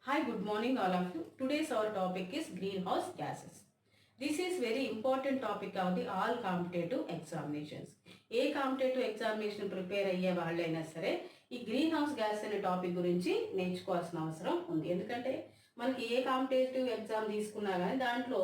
Hi, good morning all of you. Today's our topic is greenhouse gases. This is very important topic of the all competitive examinations. A competitive examination prepare అయ్యే వాళ్ళైనా సరే ఈ green house gas అనే topic గురించి నేర్చుకోవాల్సిన అవసరం ఉంది. ఎందుకంటే మనకి ఏ కాంపిటేటివ్ ఎగ్జామ్ తీసుకున్నా కానీ దాంట్లో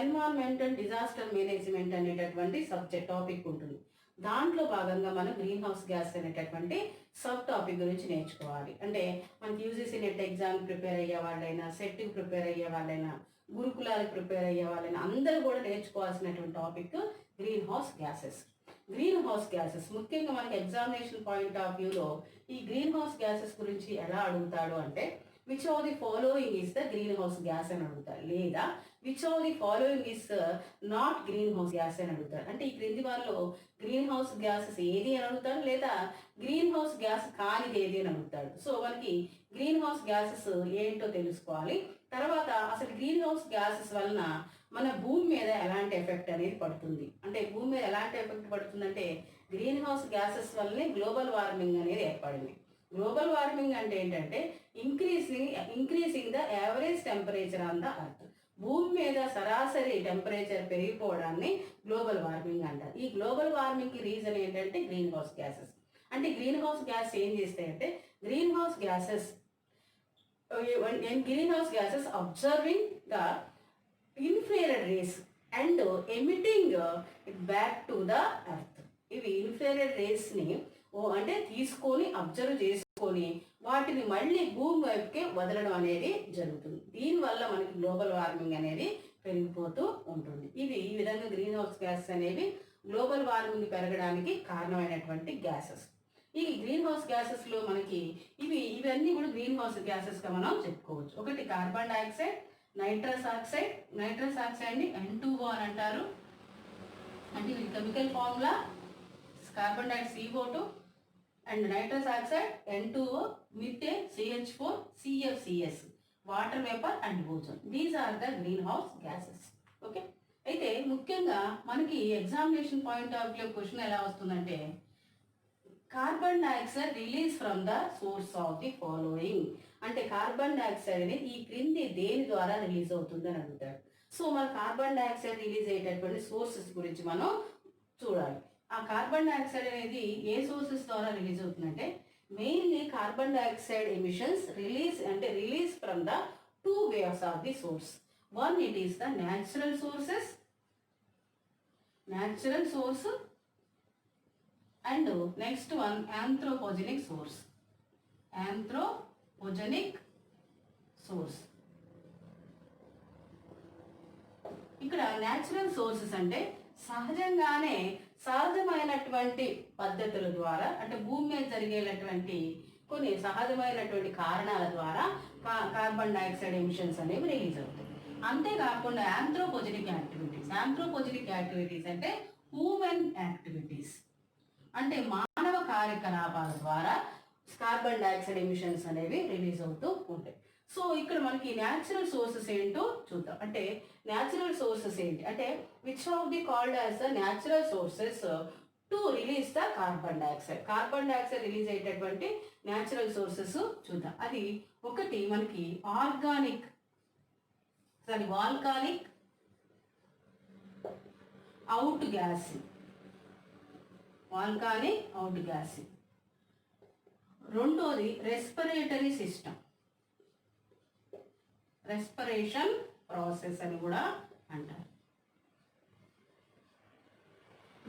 ఎన్విరాన్మెంట్ అండ్ డిజాస్టర్ మేనేజ్మెంట్ అనేటటువంటి సబ్జెక్ట్ టాపిక్ ఉంటుంది. దాంట్లో భాగంగా మనం గ్రీన్ హౌస్ గ్యాస్ అనేటటువంటి సబ్ టాపిక్ గురించి నేర్చుకోవాలి. అంటే మనకి యూజీసీ నెట్ ఎగ్జామ్ ప్రిపేర్ అయ్యే వాళ్ళైనా, సెట్కి ప్రిపేర్ అయ్యే వాళ్ళైనా, గురుకులాలకు ప్రిపేర్ అయ్యే వాళ్ళైనా అందరూ కూడా నేర్చుకోవాల్సినటువంటి topic green house gases. Green house gases ముఖ్యంగా మనకి ఎగ్జామినేషన్ పాయింట్ ఆఫ్ వ్యూలో ఈ గ్రీన్ హౌస్ గ్యాసెస్ గురించి ఎలా అడుగుతాడు అంటే which of the following is the green house gas అని అడుగుతాడు, లేదా which of the following is not green house gas అని అడుగుతాడు. అంటే ఈ క్రింది వాళ్ళలో గ్రీన్ హౌస్ గ్యాసెస్ ఏది అని అడుగుతాడు, లేదా గ్రీన్ హౌస్ గ్యాస్ కానిది ఏది అని అడుగుతాడు. సో మనకి గ్రీన్ హౌస్ గ్యాసెస్ ఏంటో తెలుసుకోవాలి. తర్వాత అసలు గ్రీన్ హౌస్ గ్యాసెస్ వలన మన భూమి మీద ఎలాంటి ఎఫెక్ట్ అనేది పడుతుంది, అంటే భూమి మీద ఎలాంటి ఎఫెక్ట్ పడుతుందంటే గ్రీన్ హౌస్ గ్యాసెస్ వల్లనే గ్లోబల్ వార్మింగ్ అనేది ఏర్పడింది. గ్లోబల్ వార్మింగ్ అంటే ఏంటంటే increasing the average temperature on the earth. భూమి మీద సరాసరి టెంపరేచర్ పెరిగిపోవడాన్ని గ్లోబల్ వార్మింగ్ అంటారు. ఈ గ్లోబల్ వార్మింగ్కి రీజన్ ఏంటంటే గ్రీన్ హౌస్ గ్యాసెస్. అంటే గ్రీన్ హౌస్ గ్యాస్ ఏం చేస్తాయంటే green house gases greenhouse gases observing the infrared rays and emitting it back to the earth. ఇవి ఇన్ఫ్రారెడ్ రేస్ని అంటే తీసుకొని అబ్జర్వ్ చేసుకొని వాటిని మళ్ళీ భూమి వైపుకే వదలడం అనేది జరుగుతుంది. దీనివల్ల మనకి గ్లోబల్ వార్మింగ్ అనేది పెరిగిపోతూ ఉంటుంది. ఇవి ఈ విధంగా గ్రీన్ హౌస్ గ్యాసెస్ అనేవి గ్లోబల్ వార్మింగ్ పెరగడానికి కారణమైనటువంటి గ్యాసెస్. ఈ గ్రీన్ హౌస్ గ్యాసెస్లో మనకి ఇవన్నీ కూడా గ్రీన్ హౌస్ గ్యాసెస్గా మనం చెప్పుకోవచ్చు. ఒకటి కార్బన్ డైఆక్సైడ్, నైట్రస్ ఆక్సైడ్ని N2O అని అంటారు. అంటే ఇది chemical formula carbon dioxide CO2 and nitrous oxide N2O, methane CH4, CFCS, water vapour and ozone. These are the green house gases. Okay, అయితే ముఖ్యంగా మనకి examination point of view question ఎలా వస్తుందంటే carbon dioxide release from the source of the following. అంటే carbon dioxide అనేది ఈ క్రింది దేని ద్వారా రిలీజ్ అవుతుంది అని అడుగుతాడు. సో మన కార్బన్ డైఆక్సైడ్ రిలీజ్ అయ్యేటటువంటి సోర్సెస్ గురించి మనం చూడాలి. ఆ కార్బన్ డైఆక్సైడ్ అనేది ఏ సోర్సెస్ ద్వారా రిలీజ్ అవుతుందంటే mainly carbon dioxide emissions release from the two ways of the source. One it is the natural source and next one anthropogenic source. ఇక్కడ natural sources అంటే సహజమైనటువంటి పద్ధతుల ద్వారా, అంటే భూమి మీద జరిగేటటువంటి కొన్ని సహజమైనటువంటి కారణాల ద్వారా కార్బన్ డైఆక్సైడ్ ఎమిషన్స్ అనేవి రిలీజ్ అవుతాయి. అంతేకాకుండా ఆంథ్రోపోజెనిక్ యాక్టివిటీస్ అంటే హ్యూమన్ యాక్టివిటీస్, అంటే మానవ కార్యకలాపాల ద్వారా కార్బన్ డైఆక్సైడ్ ఎమిషన్స్ అనేవి రిలీజ్ అవుతూ ఉంటాయి. సో ఇక్కడ మనకి న్యాచురల్ సోర్సెస్ ఏంటో చూద్దాం. అంటే న్యాచురల్ సోర్సెస్ ఏంటి అంటే which of the called as the natural sources to release the carbon dioxide release అయ్యేటటువంటి న్యాచురల్ సోర్సెస్ చూద్దాం. అది ఒకటి మనకి వాల్కానిక్ అవుట్ గ్యాస్, రెండోది రెస్పిరేషన్ ప్రాసెస్ అని కూడా అంటారు.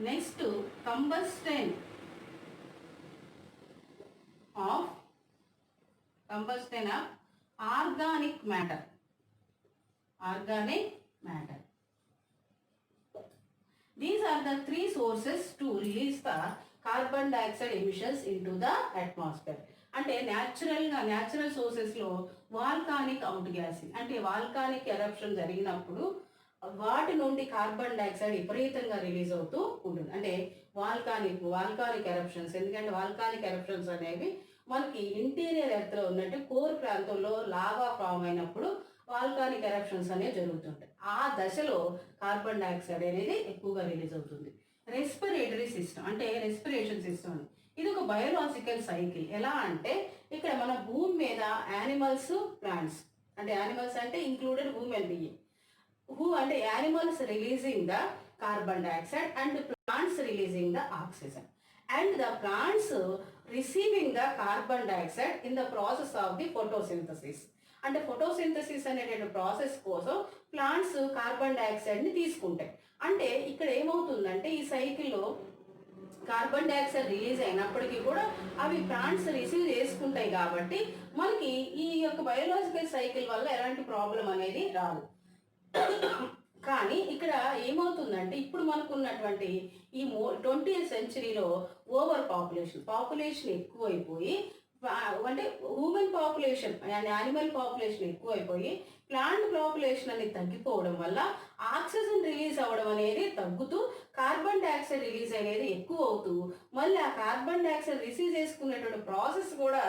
Next combustion of organic matter. These are the three sources to release the carbon dioxide emissions into the atmosphere. అంటే న్యాచురల్ సోర్సెస్లో వాల్కానిక్ అవుట్ గ్యాస్, అంటే వాల్కానిక్ ఎరప్షన్ జరిగినప్పుడు వాటి నుండి కార్బన్ డైఆక్సైడ్ విపరీతంగా రిలీజ్ అవుతూ ఉంటుంది. అంటే వాల్కానిక్ ఎరప్షన్స్, ఎందుకంటే వాల్కానిక్ ఎరప్షన్స్ అనేవి మనకి ఇంటీరియర్ ఎర్త్లో ఉన్నట్టు కోర్ ప్రాంతంలో లావా ఫామ్ అయినప్పుడు వాల్కానిక్ ఎరప్షన్స్ అనేవి జరుగుతుంటాయి. ఆ దశలో కార్బన్ డైఆక్సైడ్ అనేది ఎక్కువగా రిలీజ్ అవుతుంది. రెస్పిరేటరీ సిస్టమ్ అంటే రెస్పిరేషన్ సిస్టమ్, ఇది ఒక బయోలాజికల్ సైకిల్. ఎలా అంటే ఇక్కడ మన భూమి మీద యానిమల్స్, ప్లాంట్స్ అంటే యానిమల్స్ అంటే ఇంక్లూడెడ్ హ్యూమన్ బీయింగ్. హూ అంటే animals releasing the carbon dioxide and plants releasing the oxygen and the plants receiving the carbon dioxide in the process of the photosynthesis. అంటే ఫోటోసింథసిస్ అనేటువంటి process కోసం plants carbon డైఆక్సైడ్ని తీసుకుంటాయి. అంటే ఇక్కడ ఏమవుతుందంటే ఈ సైకిల్లో కార్బన్ డైఆక్సైడ్ రిలీజ్ అయినప్పటికీ కూడా అవి ప్లాంట్స్ రిసీవ్ చేసుకుంటాయి కాబట్టి మనకి ఈ యొక్క బయోలాజికల్ సైకిల్ వల్ల ఎలాంటి ప్రాబ్లం అనేది రాదు. కానీ ఇక్కడ ఏమవుతుందంటే ఇప్పుడు మనకున్నటువంటి ఈ 20th సెంచరీలో ఓవర్ పాపులేషన్ ఎక్కువైపోయి, అంటే human population and animal population ఎక్కువైపోయి ప్లాంట్ పాపులేషన్ అనేది తగ్గిపోవడం వల్ల ఆక్సిజన్ రిలీజ్ అవ్వడం అనేది తగ్గుతూ కార్బన్ డైఆక్సైడ్ రిలీజ్ అనేది ఎక్కువ అవుతూ మళ్ళీ ఆ కార్బన్ డైఆక్సైడ్ రిసీవ్ చేసుకునేటువంటి ప్రాసెస్ కూడా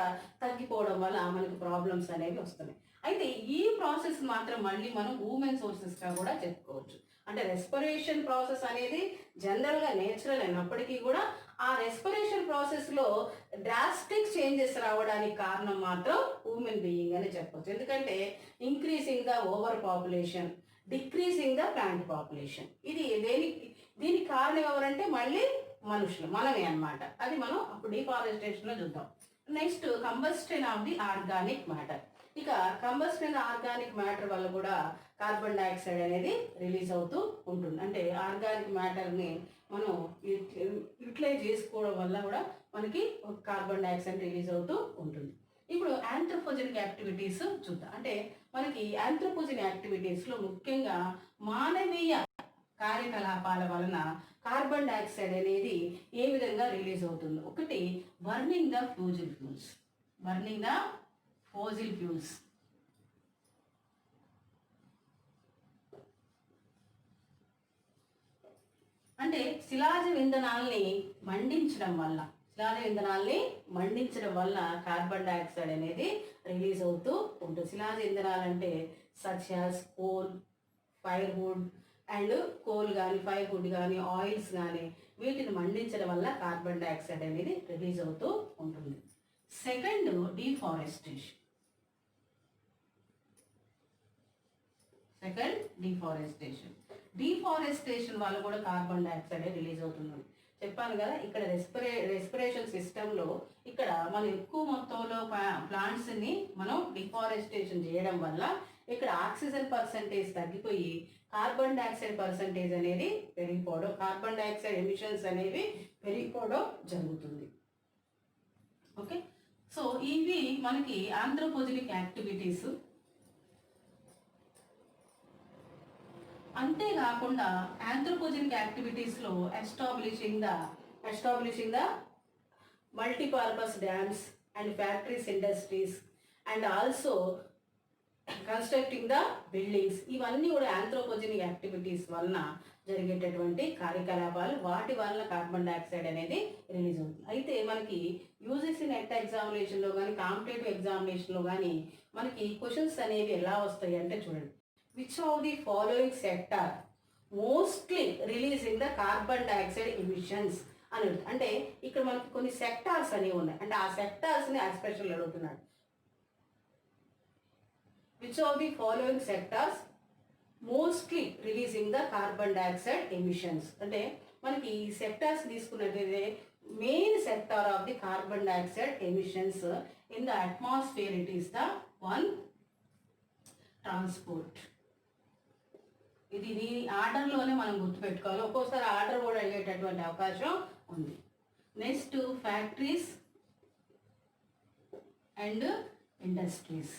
తగ్గిపోవడం వల్ల మనకు ప్రాబ్లమ్స్ అనేవి వస్తున్నాయి. అయితే ఈ ప్రాసెస్ మాత్రం మళ్ళీ మనం హ్యూమన్ సోర్సెస్గా కూడా చెప్పుకోవచ్చు. అంటే రెస్పిరేషన్ ప్రాసెస్ అనేది జనరల్గా నేచురల్ అయినప్పటికీ కూడా ఆ రెస్పిరేషన్ ప్రాసెస్లో డ్రాస్టిక్ చేంజెస్ రావడానికి కారణం మాత్రం హ్యూమన్ బీయింగ్ అని చెప్పవచ్చు. ఎందుకంటే increasing the over population, decreasing the plant population. ఇది దీనికి కారణం ఎవరంటే మళ్ళీ మనుషులు, మనమే అన్నమాట. అది మనం అప్పుడు డిఫారెస్టేషన్లో చూద్దాం. Next combustion of the organic matter. ఇక కంబస్షన్ ఆర్గానిక్ మ్యాటర్ వల్ల కూడా కార్బన్ డైఆక్సైడ్ అనేది రిలీజ్ అవుతూ ఉంటుంది. అంటే ఆర్గానిక్ మ్యాటర్ని మనం యూటిలైజ్ చేసుకోవడం వల్ల కూడా మనకి కార్బన్ డైఆక్సైడ్ రిలీజ్ అవుతూ ఉంటుంది. ఇప్పుడు యాంథ్రోపోజెనిక్ యాక్టివిటీస్ చూద్దాం. అంటే మనకి యాంథ్రోపోజెనిక్ యాక్టివిటీస్లో ముఖ్యంగా మానవీయ కార్యకలాపాల వలన కార్బన్ డైఆక్సైడ్ అనేది ఏ విధంగా రిలీజ్ అవుతుంది. ఒకటి, burning the fossil fuels. Burning the fossil fuels అంటే శిలాజ ఇంధనాల్ని మండించడం వల్ల కార్బన్ డైఆక్సైడ్ అనేది రిలీజ్ అవుతూ ఉంటుంది. శిలాజ ఇంధనాలు అంటే such as coal, firewood and coal కానీ, ఫైర్వుడ్ కానీ, ఆయిల్స్ కానీ వీటిని మండించడం వల్ల కార్బన్ డైఆక్సైడ్ అనేది రిలీజ్ అవుతూ ఉంటుంది. Second, deforestation. డిఫారెస్టేషన్ వల్ల కూడా కార్బన్ డైఆక్సైడ్ రిలీజ్ అవుతుంది. చెప్పాను కదా, ఇక్కడ రెస్పిరేషన్ సిస్టంలో ఇక్కడ మనం ఎక్కువ మొత్తంలో ప్లాంట్స్ని మనం డిఫారెస్టేషన్ చేయడం వల్ల ఇక్కడ ఆక్సిజన్ పర్సంటేజ్ తగ్గిపోయి కార్బన్ డైఆక్సైడ్ పర్సంటేజ్ అనేది పెరిగిపోవడం, కార్బన్ డైఆక్సైడ్ ఎమిషన్స్ అనేవి పెరిగిపోవడం జరుగుతుంది. ఓకే, సో ఇవి మనకి ఆంథ్రోపోజెనిక్ యాక్టివిటీస్. అంతేకాకుండా యాంథ్రోపోజెనిక్ యాక్టివిటీస్లో establishing the multipurpose dams and factories, industries and also constructing the buildings, ఇవన్నీ కూడా యాంథ్రోపోజెనిక్ యాక్టివిటీస్ వలన జరిగేటటువంటి కార్యకలాపాలు. వాటి వలన కార్బన్ డైఆక్సైడ్ అనేది రిలీజ్ అవుతుంది. అయితే మనకి యూజీసీ నెట్ ఎగ్జామినేషన్లో కానీ, కాంపిటేటివ్ ఎగ్జామినేషన్లో కానీ మనకి క్వశ్చన్స్ అనేవి ఎలా వస్తాయి అంటే చూడండి, which of the following sector mostly releasing the carbon dioxide emissions అని. అంటే ఇక్కడ మనకి కొన్ని సెక్టార్స్ అనేవి ఉన్నాయి. అంటే ఆ సెక్టార్స్ని ఎస్పెషల్ అడుగుతున్నాడు. which of the following sectors mostly releasing the carbon dioxide emissions. అంటే మనకి ఈ సెక్టార్స్ తీసుకున్నట్లయితే main sector of the carbon dioxide emissions in the atmosphere, it is the one transport. ఇది ఆర్డర్లోనే మనం గుర్తుపెట్టుకోవాలి. ఒక్కోసారి ఆర్డర్ కూడా అడిగేటటువంటి అవకాశం ఉంది. Next, factories and industries.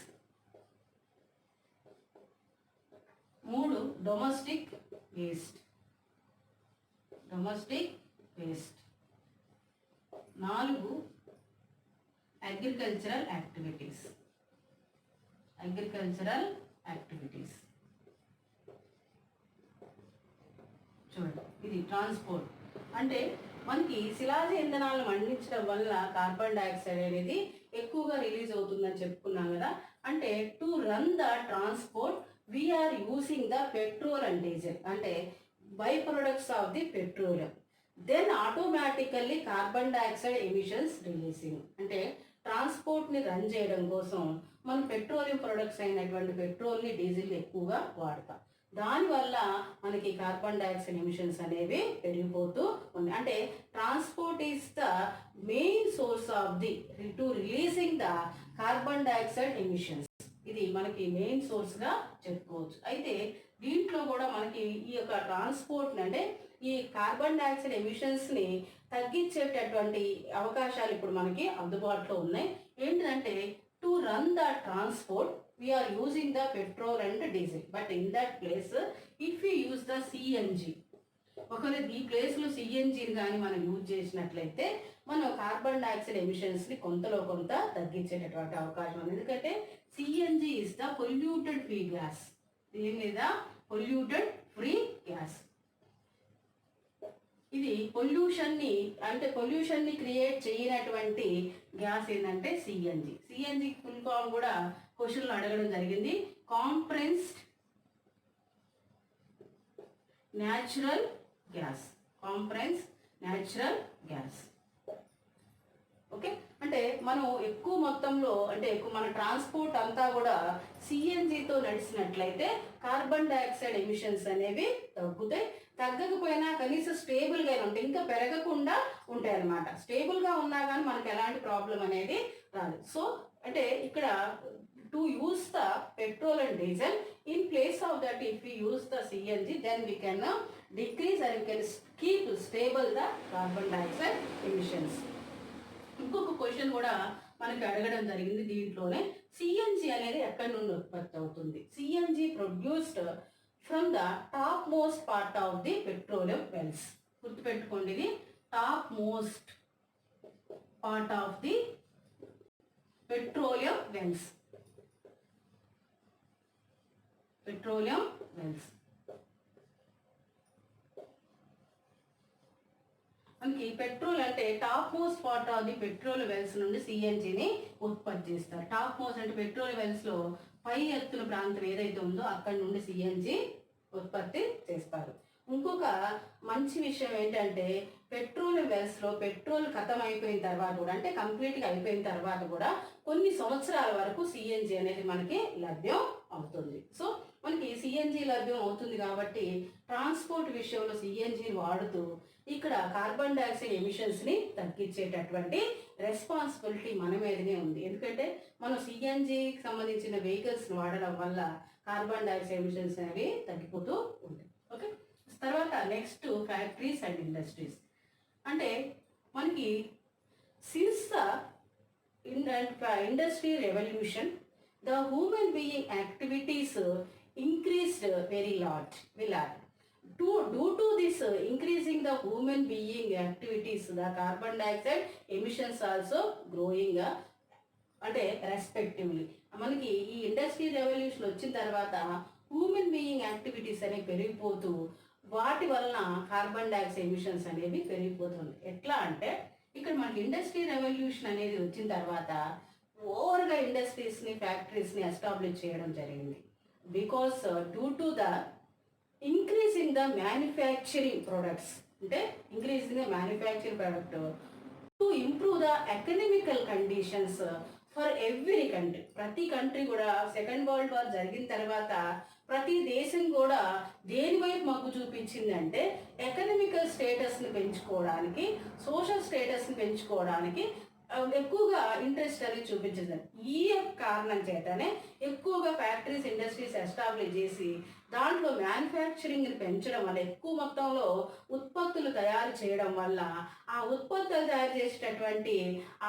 3, domestic waste. 4, agricultural activities. చూడండి, ఇది ట్రాన్స్పోర్ట్. అంటే మనకి శిలాజ ఇంధనాలను మండించడం వల్ల కార్బన్ డైఆక్సైడ్ అనేది ఎక్కువగా రిలీజ్ అవుతుందని చెప్పుకున్నాం కదా. అంటే to run the transport we are using the petrol and diesel, అంటే by products of the petroleum. Then automatically carbon dioxide emissions releasing. అంటే ట్రాన్స్పోర్ట్ని రన్ చేయడం కోసం మనం పెట్రోలియం ప్రొడక్ట్స్ అయినటువంటి పెట్రోల్ని డీజిల్ ఎక్కువగా వాడతాం. దానివల్ల మనకి కార్బన్ డైఆక్సైడ్ ఎమిషన్స్ అనేవి పెరిగిపోతూ ఉన్నాయి. అంటే transport is the main source of the to releasing the carbon dioxide emissions. ఇది మనకి మెయిన్ సోర్స్గా చెప్పుకోవచ్చు. అయితే దీంట్లో కూడా మనకి ఈ యొక్క ట్రాన్స్పోర్ట్ అంటే ఈ కార్బన్ డైఆక్సైడ్ ఎమిషన్స్ని తగ్గించేటటువంటి అవకాశాలు ఇప్పుడు మనకి అందుబాటులో ఉన్నాయి. ఏంటంటే to run the transport we are using the petrol and diesel, but in that place if we use the CNG, ఒకవేళ ఈ ప్లేస్లో సిఎన్జిని కానీ మనం యూజ్ చేసినట్లయితే మనం కార్బన్ డైఆక్సైడ్ ఎమిషన్స్ని కొంతలో కొంత తగ్గించేటటువంటి అవకాశం ఉంది. ఎందుకంటే CNG is the polluted free gas. దీని మీద పొల్యూటెడ్ ఫ్రీ గ్యాస్. ఇది పొల్యూషన్ని క్రియేట్ చేయనటువంటి గ్యాస్ ఏంటంటే సిఎన్జి. సిఎన్జి ఫుల్ ఫామ్ కూడా క్వశ్చన్లు అడగడం జరిగింది. Compressed natural gas. Compressed natural gas. Okay, అంటే మనం ఎక్కువ మొత్తంలో అంటే మన ట్రాన్స్పోర్ట్ అంతా కూడా సిఎన్జితో నడిచినట్లయితే కార్బన్ డైఆక్సైడ్ ఎమిషన్స్ అనేవి తగ్గుతాయి. తగ్గకపోయినా కనీసం స్టేబుల్గా ఉంటాయి, ఇంకా పెరగకుండా ఉంటాయి అన్నమాట. స్టేబుల్గా ఉన్నా కానీ మనకు ఎలాంటి ప్రాబ్లం అనేది రాదు. సో అంటే ఇక్కడ to use the petrol and diesel in place of that if we use the CNG then we can decrease and we can keep stable the carbon dioxide emissions. ఇంకొక క్వశ్చన్ కూడా మనకి అడగడం జరిగింది దీంట్లోనే. సిఎన్జి అనేది ఎక్కడి నుండి ఉత్పత్తి అవుతుంది? CNG produced from the top most part of the petroleum wells. గుర్తుపెట్టుకోండి, ఇది top most part of the petroleum wells. Petroleum wells మనకి పెట్రోల్ అంటే top most part of the petrol wells నుండి సిఎన్జిని ఉత్పత్తి చేస్తారు. టాప్ మోస్ట్ అంటే పెట్రోల్ వెల్స్లో పై ఎత్తుల ప్రాంతం ఏదైతే ఉందో అక్కడ నుండి సిఎన్జి ఉత్పత్తి చేస్తారు. ఇంకొక మంచి విషయం ఏంటంటే పెట్రోల్ వెల్స్లో పెట్రోల్ ఖతం అయిపోయిన తర్వాత కూడా అంటే కంప్లీట్గా అయిపోయిన తర్వాత కూడా కొన్ని సంవత్సరాల వరకు సిఎన్జి అనేది మనకి లభ్యం అవుతుంది. సో మనకి సిఎన్జి లభ్యం అవుతుంది కాబట్టి ట్రాన్స్పోర్ట్ విషయంలో సిఎన్జిని వాడుతూ ఇక్కడ కార్బన్ డైఆక్సైడ్ ఎమిషన్స్ని తగ్గించేటటువంటి రెస్పాన్సిబిలిటీ మన మీదనే ఉంది. ఎందుకంటే మనం సిఎన్జికి సంబంధించిన వెహికల్స్ని వాడడం వల్ల కార్బన్ డైఆక్సైడ్ ఎమిషన్స్ అనేవి తగ్గిపోతూ ఉంటాయి. ఓకే, తర్వాత నెక్స్ట్ ఫ్యాక్టరీస్ అండ్ ఇండస్ట్రీస్. అంటే మనకి since the industry revolution the human being activities increased very lot. Due to this increasing the human being activities, the carbon dioxide emissions also growing అంటే respectively. మనకి ఈ industry revolution వచ్చిన తర్వాత human being activities అనేవి పెరిగిపోతూ వాటి వలన carbon dioxide emissions అనేవి పెరిగిపోతుంది. ఎట్లా అంటే ఇక్కడ మనకి ఇండస్ట్రీ రెవల్యూషన్ అనేది వచ్చిన తర్వాత ఓవర్గా ఇండస్ట్రీస్ని ఫ్యాక్టరీస్ని ఎస్టాబ్లిష్ చేయడం జరిగింది. Because due to the increase in the manufacturing products, అంటే increase in the manufacturing product to improve the economical conditions for every country. ప్రతి కంట్రీ కూడా సెకండ్ వరల్డ్ వార్ జరిగిన తర్వాత ప్రతి దేశం కూడా దేని వైపు మొగ్గు చూపించింది అంటే ఎకనామికల్ స్టేటస్ని పెంచుకోవడానికి, సోషల్ స్టేటస్ని పెంచుకోవడానికి ఎక్కువగా ఇంట్రెస్ట్ అనేది చూపించింది. ఈ కారణం చేతనే ఎక్కువగా ఫ్యాక్టరీస్ ఇండస్ట్రీస్ ఎస్టాబ్లిష్ చేసి దాంట్లో మ్యానుఫ్యాక్చరింగ్ని పెంచడం వల్ల ఎక్కువ మొత్తంలో ఉత్పత్తులు తయారు చేయడం వల్ల ఆ ఉత్పత్తులు తయారు చేసేటటువంటి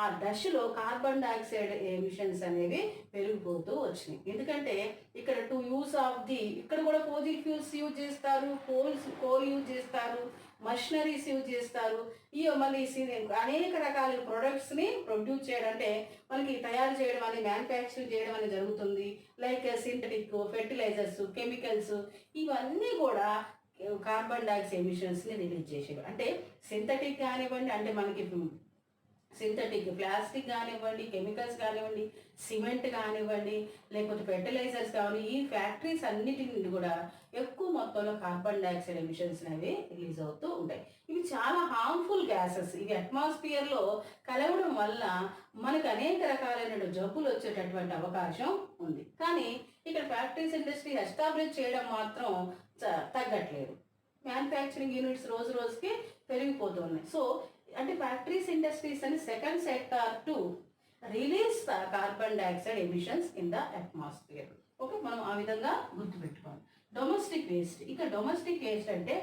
ఆ దశలో కార్బన్ డైఆక్సైడ్ ఎమిషన్స్ అనేవి పెరిగిపోతూ వచ్చినాయి. ఎందుకంటే ఇక్కడ ఇక్కడ కూడా ఫోజిల్ ఫ్యూల్స్ యూజ్ చేస్తారు, కోల్ యూజ్ చేస్తారు, మషినరీస్ యూజ్ చేస్తారు. మళ్ళీ అనేక రకాల ప్రొడక్ట్స్ని ప్రొడ్యూస్ చేయడం అంటే మనకి తయారు చేయడం అనేది మ్యానుఫ్యాక్చరింగ్ చేయడం అనేది జరుగుతుంది. లైక్ సింథటిక్ ఫెర్టిలైజర్స్, కెమికల్స్, ఇవన్నీ కూడా కార్బన్ డైఆక్సైడ్ ఎమిషన్స్ని రిలీజ్ చేసేవి. అంటే సింథటిక్ కానివ్వండి, అంటే మనకి సింథటిక్ ప్లాస్టిక్ కానివ్వండి, కెమికల్స్ కానివ్వండి, సిమెంట్ కానివ్వండి, లేకపోతే ఫెర్టిలైజర్స్ కానివ్వండి, ఈ ఫ్యాక్టరీస్ అన్నిటి నుండి కూడా ఎక్కువ మొత్తంలో కార్బన్ డైఆక్సైడ్ ఎమిషన్స్ అనేవి రిలీజ్ అవుతూ ఉంటాయి. ఇవి చాలా హార్మ్ఫుల్ గ్యాసెస్. ఇవి అట్మాస్ఫియర్లో కలవడం వల్ల మనకు అనేక రకాలైన జబ్బులు వచ్చేటటువంటి అవకాశం ఉంది. కానీ ఇక్కడ ఫ్యాక్టరీస్ ఇండస్ట్రీ ఎస్టాబ్లిష్ చేయడం మాత్రం తగ్గట్లేదు. మ్యానుఫ్యాక్చరింగ్ యూనిట్స్ రోజు రోజుకి పెరిగిపోతున్నాయి. సో అంటే ఫ్యాక్టరీస్ ఇండస్ట్రీస్ అని second sector to release the carbon dioxide emissions in the atmosphere. Okay, మనం ఆ విధంగా గుర్తుపెట్టుకోవాలి. Domestic waste. ఇక డొమెస్టిక్ వేస్ట్ అంటే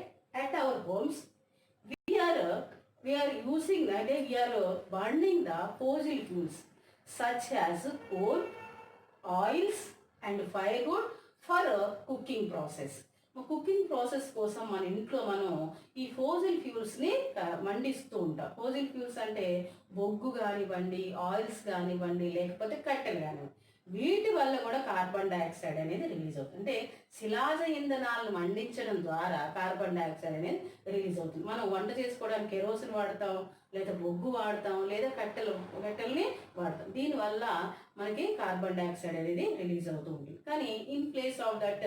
at our homes we are using అంటే we are burning the fossil fuels such as coal, oils and firewood for cooking process. Cooking process కోసం మన ఇంట్లో మనం ఈ ఫోసిల్ ఫ్యూల్స్ని మండిస్తూ ఉంటాం. ఫోసిల్ ఫ్యూల్స్ అంటే బొగ్గు కానివ్వండి, ఆయిల్స్ కానివ్వండి, లేకపోతే కట్టెలు కానివ్వండి, వీటి వల్ల కూడా కార్బన్ డైఆక్సైడ్ అనేది రిలీజ్ అవుతుంది. అంటే శిలాజ ఇంధనాలను మండించడం ద్వారా కార్బన్ డైఆక్సైడ్ అనేది రిలీజ్ అవుతుంది. మనం వంట చేసుకోవడానికి కెరోసిన్ వాడతాం, లేదా బొగ్గు వాడతాం, లేదా కట్టెల్ని వాడతాం. దీనివల్ల మనకి కార్బన్ డైఆక్సైడ్ అనేది రిలీజ్ అవుతూ ఉంటుంది. కానీ in place of that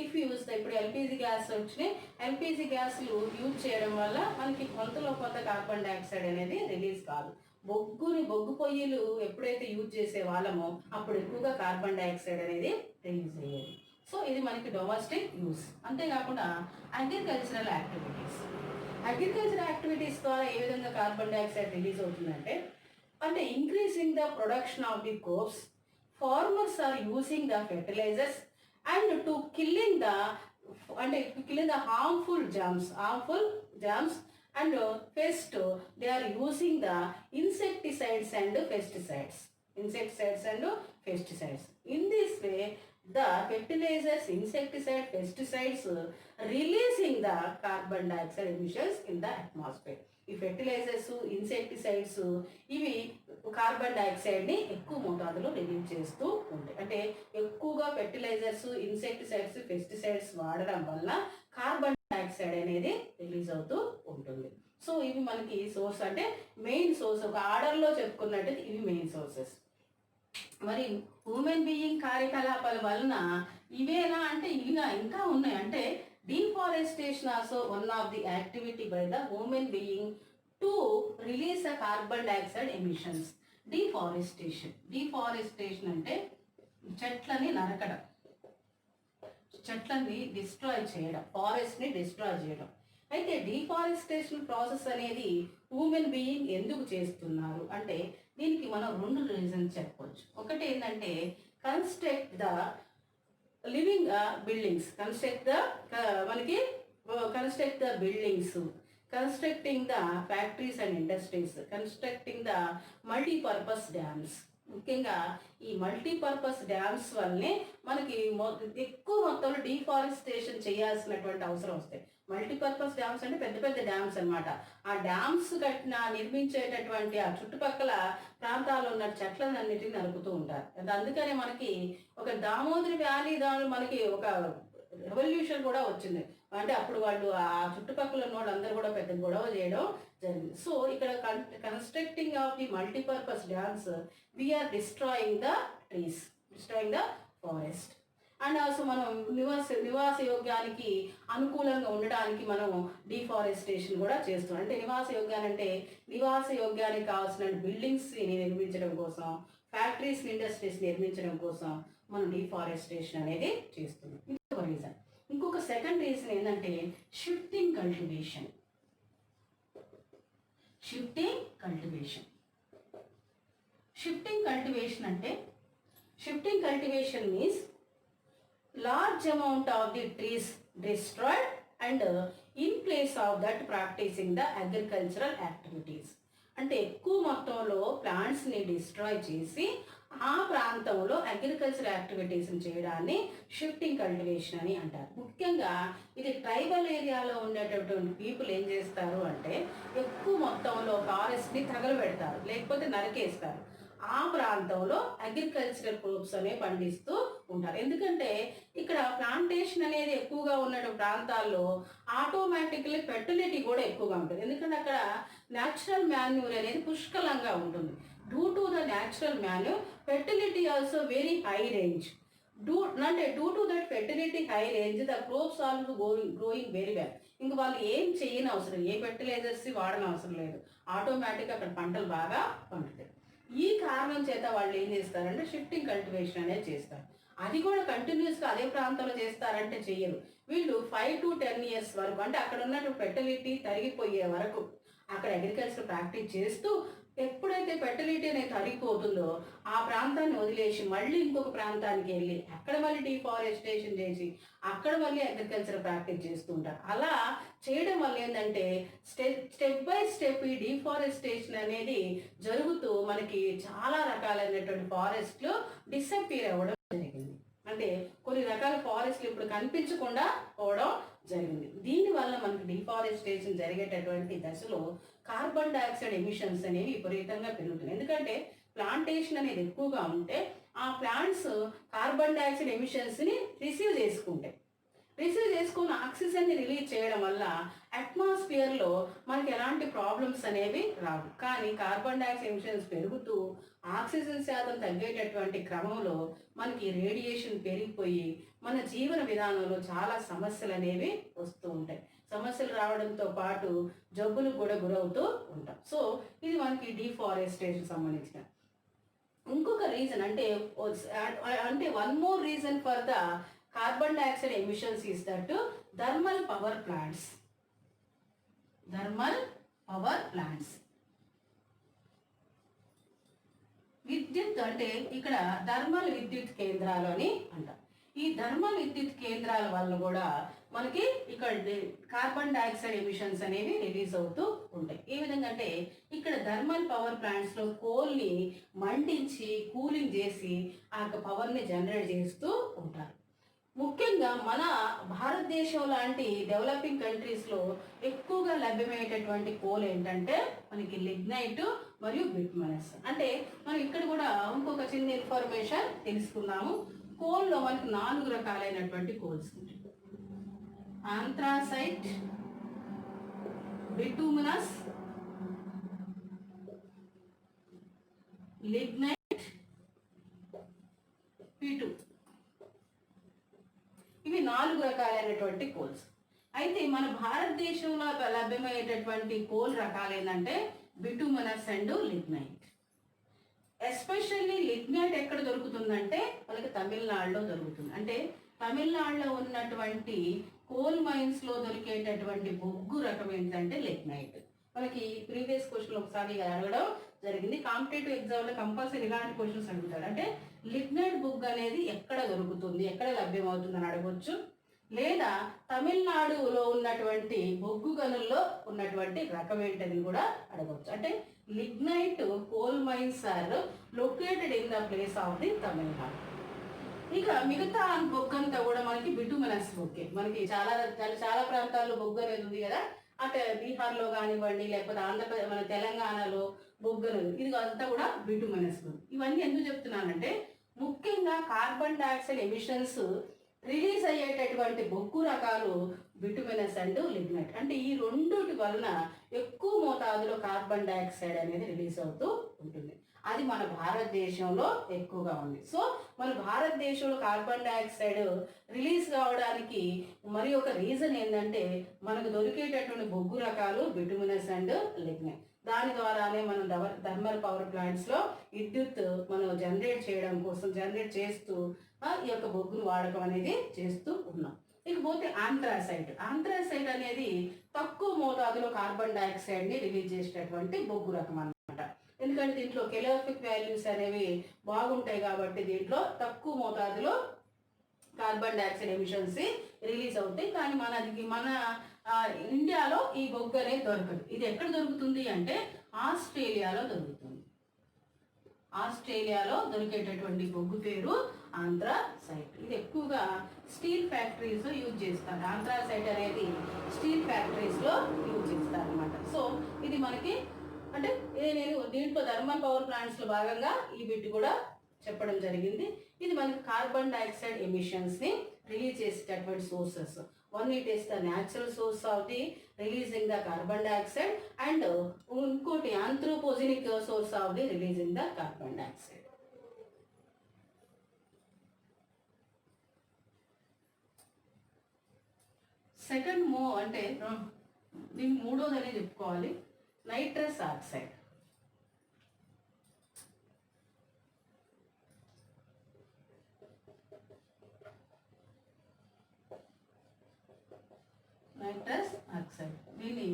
if use ఇప్పుడు ఎల్పిజి గ్యాస్ వచ్చినాయి, ఎల్పిజి గ్యాస్లు యూజ్ చేయడం వల్ల మనకి కొంతలో కొంత కార్బన్ డైఆక్సైడ్ అనేది రిలీజ్ కాదు. బొగ్గు పొయ్యిలు ఎప్పుడైతే యూజ్ చేసే వాళ్ళమో అప్పుడు ఎక్కువగా కార్బన్ డైఆక్సైడ్ అనేది రిలీజ్ అయ్యేది. సో ఇది మనకి డొమెస్టిక్ యూస్. అంతేకాకుండా అగ్రికల్చరల్ యాక్టివిటీస్ ద్వారా ఏ విధంగా కార్బన్ డైఆక్సైడ్ రిలీజ్ అవుతుందంటే increasing the production of the crops, farmers are using the fertilizers and to killing the harmful germs and pest. They are using the insecticides and pesticides. In this way, the fertilizers, insecticides, pesticides releasing the carbon dioxide emissions in the atmosphere. ఈ fertilisers, insecticides ఇవి carbon డైఆక్సైడ్ని ఎక్కువ మోతాదులో release చేస్తూ ఉంటాయి. అంటే ఎక్కువగా fertilisers, insecticides, pesticides వాడడం వల్ల కార్బన్ డైఆక్సైడ్ అనేది రిలీజ్ అవుతూ ఉంటుంది. సో ఇవి మనకి సోర్స్, అంటే మెయిన్ సోర్స్. ఒక ఆర్డర్లో చెప్పుకున్నట్టు ఇవి మెయిన్ సోర్సెస్. మరి హ్యూమన్ బీయింగ్ కార్యకలాపాల వలన ఇవేనా అంటే ఇవిగా ఇంకా ఉన్నాయి. అంటే deforestation also one of the activity by the human being to release the carbon dioxide emissions. Deforestation అంటే చెట్లని నరకడం, చెట్లని డిస్ట్రాయ్ చేయడం, ఫారెస్ట్ని డిస్ట్రాయ్ చేయడం. అయితే డిఫారెస్టేషన్ ప్రాసెస్ అనేది హ్యూమన్ బీయింగ్ ఎందుకు చేస్తున్నారు అంటే దీనికి మనం రెండు రీజన్స్ చెప్పవచ్చు. ఒకటి ఏంటంటే construct the living buildings, construct the buildings, constructing the factories and industries, constructing the multi-purpose dams. ముఖ్యంగా ఈ మల్టీపర్పస్ డ్యామ్స్ వల్లనే మనకి ఎక్కువ మొత్తంలో డిఫారెస్టేషన్ చేయాల్సినటువంటి అవసరం వస్తాయి. మల్టీపర్పస్ డ్యామ్స్ అంటే పెద్ద పెద్ద డ్యామ్స్ అనమాట. ఆ డ్యామ్స్ నిర్మించేటటువంటి ఆ చుట్టుపక్కల ప్రాంతాల్లో ఉన్న చెట్లన్నిటిని నరుకుతూ ఉంటారు. అందుకనే మనకి ఒక దామోదరి వ్యాలీ మనకి ఒక రెవల్యూషన్ కూడా వచ్చింది. అంటే అప్పుడు వాళ్ళు ఆ చుట్టుపక్కల ఉన్న వాళ్ళందరూ కూడా పెద్ద గొడవ చేయడం జరిగింది. సో ఇక్కడ constructing of the multipurpose dams we are destroying the trees, destroying the forest. And also మనం నివాస యోగ్యానికి అనుకూలంగా ఉండడానికి మనం డిఫారెస్టేషన్ కూడా చేస్తున్నాం. అంటే నివాస యోగ్యానికి కావాల్సిన బిల్డింగ్స్ని నిర్మించడం కోసం, ఫ్యాక్టరీస్, ఇండస్ట్రీస్ నిర్మించడం కోసం మనం డిఫారెస్టేషన్ అనేది చేస్తున్నాం. ఇంకొక రీజన్, ఇంకొక సెకండ్ రీజన్ ఏంటంటే shifting cultivation. Shifting cultivation means large amount of the trees destroyed and in place of that practicing the agricultural activities. అంటే ఎక్కువ మొత్తంలో ప్లాంట్స్ని డిస్ట్రాయ్ చేసి ఆ ప్రాంతంలో అగ్రికల్చర్ యాక్టివిటీస్ని చేయడాన్ని షిఫ్టింగ్ కల్టివేషన్ అని అంటారు. ముఖ్యంగా ఇది ట్రైబల్ ఏరియాలో ఉండేటటువంటి పీపుల్ ఏం చేస్తారు అంటే ఎక్కువ మొత్తంలో ఫారెస్ట్ని తగలబెడతారు, లేకపోతే నరికేస్తారు. ఆ ప్రాంతంలో అగ్రికల్చరల్ క్రాప్స్ అనేవి పండిస్తూ ఉంటారు. ఎందుకంటే ఇక్కడ ప్లాంటేషన్ అనేది ఎక్కువగా ఉన్న ప్రాంతాల్లో ఆటోమేటిక్లీ ఫెర్టిలిటీ కూడా ఎక్కువగా ఉంటుంది. ఎందుకంటే అక్కడ న్యాచురల్ మాన్యూర్ అనేది పుష్కలంగా ఉంటుంది. Due to the natural manure fertility also very high range. Due to that fertility high range the crops also growing very well. ఇంక వాళ్ళు ఏం చేయని అవసరం, ఏ ఫెర్టిలైజర్స్ వాడని అవసరం లేదు, ఆటోమేటిక్గా అక్కడ పంటలు బాగా పండుతాయి. ఈ కారణం చేత వాళ్ళు ఏం చేస్తారంటే షిఫ్టింగ్ కల్టివేషన్ అనేది చేస్తారు. అది కూడా కంటిన్యూస్గా అదే ప్రాంతంలో చేస్తారంటే చెయ్యరు. వీళ్ళు 5 to 10 years వరకు, అంటే అక్కడ ఉన్నట్టు ఫెర్టిలిటీ తరిగిపోయే వరకు అక్కడ అగ్రికల్చర్ ప్రాక్టీస్ చేస్తూ, ఎప్పుడైతే ఫెర్టిలిటీ అనేది తరిగిపోతుందో ఆ ప్రాంతాన్ని వదిలేసి మళ్ళీ ఇంకొక ప్రాంతానికి వెళ్ళి అక్కడ మళ్ళీ డిఫారెస్టేషన్ చేసి అక్కడ మళ్ళీ అగ్రికల్చర్ ప్రాక్టీస్ చేస్తుంటారు. అలా చేయడం వల్ల ఏంటంటే స్టెప్ బై స్టెప్ ఈ డిఫారెస్టేషన్ అనేది జరుగుతూ మనకి చాలా రకాలైనటువంటి ఫారెస్ట్లు డిసప్పీర్ అవ్వడం జరిగింది. అంటే కొన్ని రకాల ఫారెస్ట్లు ఇప్పుడు కనిపించకుండా పోవడం జరిగింది. దీనివల్ల మనకి డిఫారెస్టేషన్ జరిగేటటువంటి దశలో కార్బన్ డైఆక్సైడ్ ఎమిషన్స్ అనేవి విపరీతంగా పెరుగుతున్నాయి. ఎందుకంటే ప్లాంటేషన్ అనేది ఎక్కువగా ఉంటే ఆ ప్లాంట్స్ కార్బన్ డైఆక్సైడ్ ఎమిషన్స్ని రిసీవ్ చేసుకుని ఆక్సిజన్ని రిలీజ్ చేయడం వల్ల అట్మాస్ఫియర్లో మనకి ఎలాంటి ప్రాబ్లమ్స్ అనేవి రావు. కానీ కార్బన్ డైఆక్సైడ్ ఎమిషన్స్ పెరుగుతూ ఆక్సిజన్ శాతం తగ్గేటటువంటి క్రమంలో మనకి రేడియేషన్ పెరిగిపోయి మన జీవన విధానంలో చాలా సమస్యలు అనేవి వస్తూ ఉంటాయి. సమస్యలు రావడంతో పాటు జబ్బులకు కూడా గురవుతూ ఉంటాం. సో ఇది మనకి డిఫారెస్టేషన్ సంబంధించిన ఇంకొక రీజన్. అంటే one more reason for the carbon dioxide emissions is that thermal power plants. విద్యుత్ అంటే ఇక్కడ థర్మల్ విద్యుత్ కేంద్రాలు అని అంటాం. ఈ థర్మల్ విద్యుత్ కేంద్రాల వల్ల కూడా మనకి ఇక్కడ కార్బన్ డైఆక్సైడ్ ఎమిషన్స్ అనేవి రిలీజ్ అవుతూ ఉంటాయి. ఏ విధంగా అంటే ఇక్కడ థర్మల్ పవర్ ప్లాంట్స్లో కోల్ని మండించి కూలింగ్ చేసి ఆ పవర్ని జనరేట్ చేస్తూ ఉంటారు. ముఖ్యంగా మన భారతదేశం లాంటి డెవలపింగ్ కంట్రీస్లో ఎక్కువగా లభ్యమయ్యేటటువంటి కోల్ ఏంటంటే మనకి లిగ్నైట్ మరియు బిట్మనస్. అంటే మనం ఇక్కడ కూడా ఇంకొక చిన్న ఇన్ఫర్మేషన్ తెలుసుకున్నాము. కోల్లో మనకు 4 రకాలైనటువంటి కోల్స్ ఉంటాయి. ఆంథ్రాసైట్, బిటూమినస్, లిగ్నైట్, P2. ఇవి 4 రకాలైనటువంటి కోల్స్. అయితే మన భారతదేశంలో లభ్యమయ్యేటటువంటి కోల్ రకాలు ఏంటంటే బిటూమినస్ అండ్ లిగ్నైట్. ఎస్పెషల్లీ లిగ్నైట్ ఎక్కడ దొరుకుతుందంటే మనకి తమిళనాడులో దొరుకుతుంది. అంటే తమిళనాడులో ఉన్నటువంటి కోల్ మైన్స్లో దొరికేటటువంటి బొగ్గు రకం ఏంటంటే లిగ్నైట్. మనకి ప్రీవియస్ క్వశ్చన్ ఒకసారి అడగడం జరిగింది. కాంపిటేటివ్ ఎగ్జామ్లో కంపల్సరీ ఇలాంటి క్వశ్చన్స్ అడుగుతారు. అంటే లిగ్నైట్ బొగ్గు అనేది ఎక్కడ దొరుకుతుంది, ఎక్కడ లభ్యమవుతుంది అని అడగవచ్చు. లేదా తమిళనాడులో ఉన్నటువంటి బొగ్గు గనుల్లో ఉన్నటువంటి రకం ఏంటని కూడా అడగవచ్చు. అంటే lignite coal mines are located in the place of the Tamil Nadu. ఇక మిగతా బొగ్గు అంతా కూడా మనకి బిటూమినస్ బొగ్గే. మనకి చాలా ప్రాంతాల్లో బొగ్గు అనేది ఉంది కదా, అంటే బీహార్లో కానివ్వండి, లేకపోతే ఆంధ్రప్రదేశ్, మన తెలంగాణలో బొగ్గు అనేది, ఇది అంతా కూడా బిటూమినస్ బొగ్గు. ఇవన్నీ ఎందుకు చెప్తున్నానంటే ముఖ్యంగా కార్బన్ డైఆక్సైడ్ ఎమిషన్స్ రిలీజ్ అయ్యేటటువంటి బొగ్గు రకాలు బిటూమినస్ అండ్ లిగ్నైట్. అంటే ఈ రెండుటి వలన ఎక్కువ మోతాదులో కార్బన్ డైఆక్సైడ్ అనేది రిలీజ్ అవుతూ ఉంటుంది. అది మన భారతదేశంలో ఎక్కువగా ఉంది. సో మన భారతదేశంలో కార్బన్ డైఆక్సైడ్ రిలీజ్ కావడానికి మరి ఒక రీజన్ ఏంటంటే మనకు దొరికేటటువంటి బొగ్గు రకాలు బిటూమినస్ అండ్ లిగ్నైట్. దాని ద్వారానే మనం థర్మల్ పవర్ ప్లాంట్స్లో విద్యుత్ మనం జనరేట్ చేస్తూ ఈ యొక్క బొగ్గును వాడకం అనేది చేస్తూ ఉన్నాం. ఇకపోతే ఆంథ్రాసైట్ అనేది తక్కువ మోతాదులో కార్బన్ డైఆక్సైడ్ని రిలీజ్ చేసేటటువంటి బొగ్గు రకం అన్నమాట. ఎందుకంటే దీంట్లో కెలోరిఫిక్ వాల్యూస్ అనేవి బాగుంటాయి కాబట్టి దీంట్లో తక్కువ మోతాదులో కార్బన్ డైఆక్సైడ్ ఎమిషన్స్ రిలీజ్ అవుతాయి. కానీ మన ఇండియాలో ఈ బొగ్గు అనేది దొరకదు. ఇది ఎక్కడ దొరుకుతుంది అంటే ఆస్ట్రేలియాలో దొరుకుతుంది. ఆస్ట్రేలియాలో దొరికేటటువంటి బొగ్గు పేరు ఆంథ్రాసైట్. ఇది ఎక్కువగా స్టీల్ ఫ్యాక్టరీస్లో యూజ్ చేస్తారు. ఆంథ్రాసైట్ అనేది స్టీల్ ఫ్యాక్టరీస్లో యూజ్ చేస్తారు అనమాట. సో ఇది మనకి నేను దీంట్లో థర్మల్ పవర్ ప్లాంట్స్లో భాగంగా ఈ బిట్ కూడా చెప్పడం జరిగింది. ఇది మనకి కార్బన్ డైఆక్సైడ్ ఎమిషన్స్ని రిలీజ్ చేసేటటువంటి sources. One it is the natural source of the releasing the carbon dioxide and ఇంకోటి anthropogenic source of the releasing the carbon dioxide. Second అంటే దీన్ని మూడోదనే చెప్పుకోవాలి, నైట్రస్ ఆక్సైడ్. నైట్రస్ ఆక్సైడ్ దీన్ని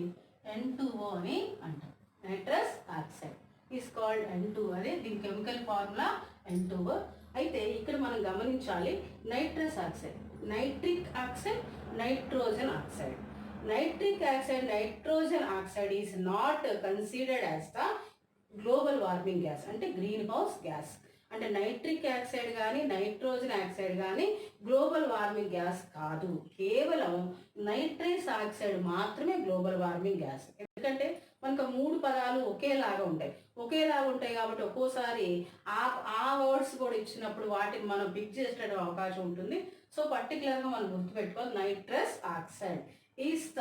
N2O అని అంటారు. Nitrous oxide is called N2 అదే దీని chemical formula N2O. అయితే ఇక్కడ మనం గమనించాలి, nitrous oxide, nitric oxide, nitrogen oxide. Nitric oxide, nitrogen oxide is not considered as the global warming gas, అంటే గ్రీన్ హౌస్ గ్యాస్. అంటే నైట్రిక్ ఆక్సైడ్ కానీ nitrogen oxide కానీ గ్లోబల్ వార్మింగ్ గ్యాస్ కాదు. కేవలం నైట్రస్ ఆక్సైడ్ మాత్రమే గ్లోబల్ వార్మింగ్ గ్యాస్. ఎందుకంటే మనకు మూడు పదాలు ఒకేలాగా ఉంటాయి కాబట్టి ఒక్కోసారి ఆ వర్డ్స్ కూడా ఇచ్చినప్పుడు వాటిని మనం పిక్ చేసే అవకాశం ఉంటుంది. సో పర్టికులర్గా మనం గుర్తుపెట్టుకోవాలి, nitrous oxide is the